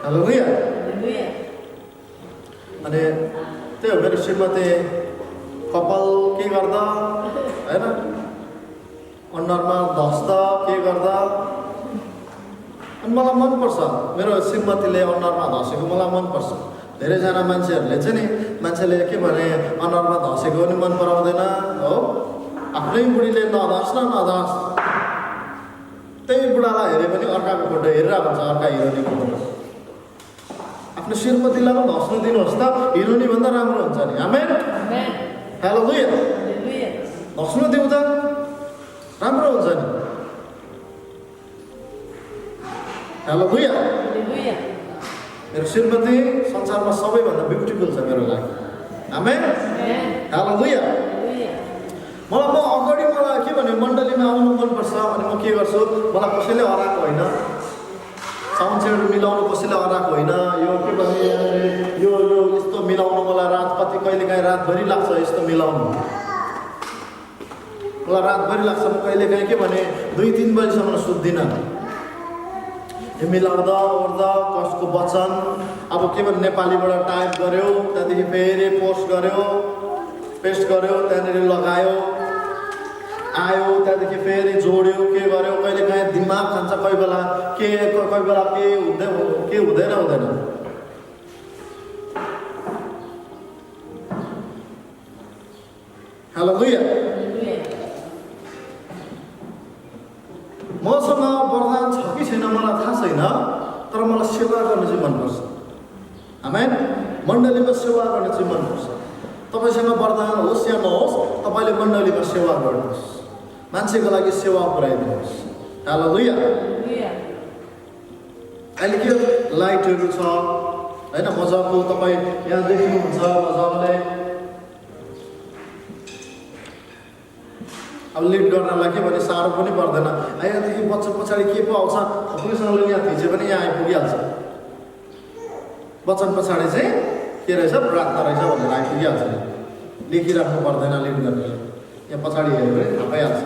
हालेलुया। अनि त्यही हो, मेरो श्रीमती कपाल के गर्दा होइन अनुहारमा धस्दा के गर्दा अनि मलाई मनपर्छ। मेरो श्रीमतीले अनुहारमा धसेको मलाई मनपर्छ। धेरैजना मान्छेहरूले चाहिँ नि मान्छेले के भने अनुहारमा धसेको पनि मन पराउँदैन हो। आफ्नै बुढीले नधस् न नधस्, त्यही बुढालाई हेऱ्यो भने अर्काको फोटो हेरिरहेको हुन्छ, अर्का हिरोनीको फोटो। आफ्नो श्रीमतीलाई पनि धस्नु दिनुहोस् त, हिरोनी भन्दा राम्रो हुन्छ नि। आमेन, हालेलुया। धस्नु दिउँ त राम्रो हुन्छ नि। हालेलुया। मेरो श्रीमती संसारमा सबैभन्दा ब्युटिफुल छ मेरो लागि। आमेन, हालेलुया। मलाई के भने मण्डलीमा आउनु मनपर्छ। अनि म के गर्छु, मलाई कसैले हराएको होइन, साउन्ड सेटहरू मिलाउनु कसैले हराएको होइन। यो के भने यो यस्तो मिलाउनु मलाई रात कति कहिलेकाहीँ रातभरि लाग्छ यस्तो मिलाउनु। मलाई रातभरि लाग्छ, म कहिलेकाहीँ के भने 2-3 बजीसम्म सुत्दिनँ। यो मिलाउँदा ओर्दा कसको वचन अब के भने नेपालीबाट टाइप गर्यो, त्यहाँदेखि फेरि पेस्ट गर्यो, त्यहाँनिर लगायो आयो, त्यहाँदेखि फेरि जोड्यो के गर्यो। कहिलेकाहीँ दिमाग खान्छ, कोही बेला के हुँदैन। हालेलुया। मसँग वरदान छ कि छैन मलाई थाहा छैन, तर मलाई सेवा गर्ने चाहिँ मनपर्छ। आमेन, मण्डलीमा सेवा गर्ने चाहिँ मनपर्छ। तपाईँसँग वरदान होस् या नहोस्, तपाईँले मण्डलीमा सेवा गर्नुहोस्, मान्छेको लागि सेवा पुऱ्याइदिनुहोस्। हालेलुया। अहिले के लाइटहरू छ होइन मजाको, तपाईँ यहाँ देख्नुहुन्छ मजाले। अब लिड गर्नलाई के भने साह्रो पनि पर्दैन। यहाँदेखि बच्चा पछाडि के पो आउँछ तपाईँसँगले यहाँ थिचे पनि यहाँ आइपुगिहाल्छ। वचन पछाडि चाहिँ के रहेछ प्रार्थना रहेछ भनेर आइपुगिहाल्छ। लेखिराख्नु पर्दैन लिड गर्ने, यहाँ पछाडि हेऱ्यो भने थाहा पाइहाल्छ।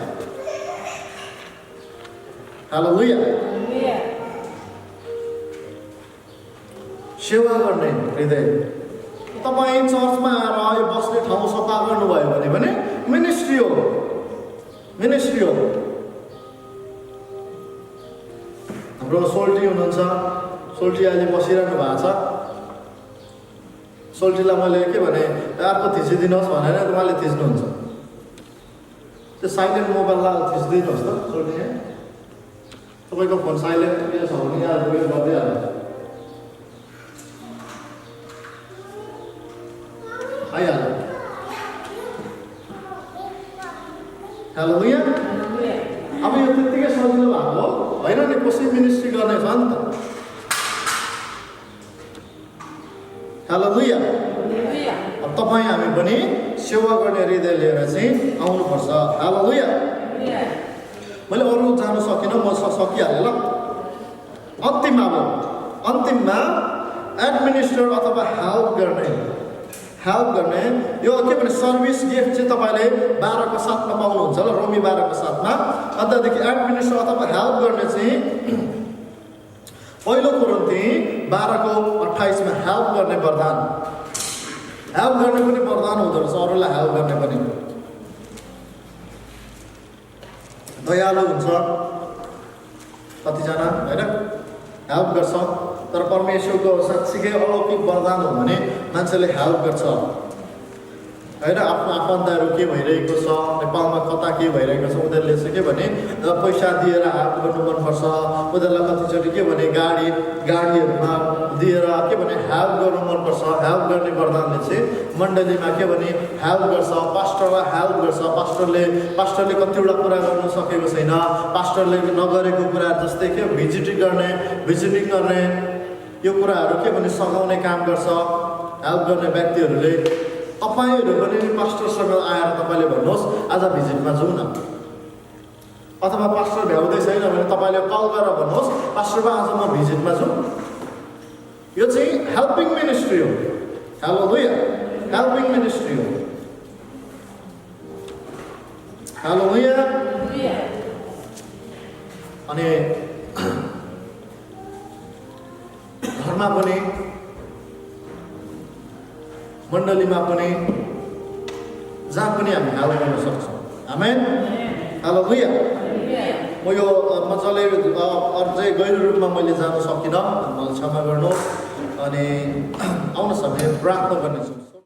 हालेलुया। सेवा गर्ने हृदय। तपाईँ चर्चमा आएर यो बस्ने ठाउँ सफा गर्नुभयो भने मिनिस्ट्री हो। हाम्रो सोल्टी हुनुहुन्छ, सोल्टी अहिले बसिरहनु भएको छ। सोल्टीलाई मैले के भने अर्को थिचिदिनुहोस् भनेर उहाँले थिच्नुहुन्छ। त्यो साइलेन्ट मोबाइललाई थिचिदिनुहोस् त सोल्टी। तपाईँको फोन साइलेन्ट के छ भने यहाँ उयो गरिदिइहाल्नु। आइहाल्यो। हालेलुया। अब यो त्यत्तिकै सजिलो भएको होइन नि, कसै मिनिस्ट्री गर्ने छ नि त। हालेलुया। अब तपाईँ हामी पनि सेवा गर्ने हृदय लिएर चाहिँ आउनुपर्छ। हालेलुया। मैले अरू जानु सकिनँ, म सकिहालेँ ल। अन्तिममा एडमिनिस्टर अथवा हेल्प गर्ने यो के भने सर्भिस गिफ्ट चाहिँ तपाईँले 12:7 पाउनुहुन्छ ल, रोमी 12:7। अन्तदेखि एडमिनिस्टर अथवा हेल्प गर्ने चाहिँ पहिलो कोरिन्थी 12:28 हेल्प गर्ने वरदान। हेल्प गर्ने पनि वरदान हुँदो रहेछ, अरूलाई हेल्प गर्ने पनि। दयालु हुन्छ कतिजना होइन, हेल्प गर्छ। तर परमेश्वरको साँच्चीकै अलौकिक वरदान हो भने मान्छेले हेल्प गर्छ होइन। आफ्नो आफन्तहरू के भइरहेको छ, नेपालमा कता के भइरहेको छ, उनीहरूले चाहिँ के भने पैसा दिएर हेल्प गर्नु मनपर्छ। उनीहरूलाई कतिचोटि के भने गाडीहरूमा दिएर के भने हेल्प गर्नु मनपर्छ। हेल्प गर्ने वरदानले चाहिँ मण्डलीमा के भने हेल्प गर्छ, पास्टरलाई हेल्प गर्छ। पास्टरले कतिवटा कुरा गर्नु सकेको छैन, पास्टरले नगरेको कुरा जस्तै के भिजिटिङ गर्ने यो कुराहरू के भने सघाउने काम गर्छ हेल्प गर्ने व्यक्तिहरूले। तपाईँहरू पनि पास्टरसँग आएर तपाईँले भन्नुहोस् आज भिजिटमा जाउँ न, अथवा पास्टर भ्याउँदै छैन भने तपाईँले कल गरेर भन्नुहोस् पास्टरमा आज म भिजिटमा जाउँ। यो चाहिँ हेल्पिङ मिनिस्ट्री हो। हालेलुया। हेल्पिङ मिनिस्ट्री हो। हालेलुया। अनि घरमा पनि मण्डलीमा पनि जहाँ पनि हामी हेल्प गर्न सक्छौँ। आमेन। हालेलुया। म यो मजाले अझै गहिरो रूपमा मैले जान सकिनँ, मलाई क्षमा गर्नु। अनि आउनुहोस् हामी प्रार्थना गर्नेछौँ।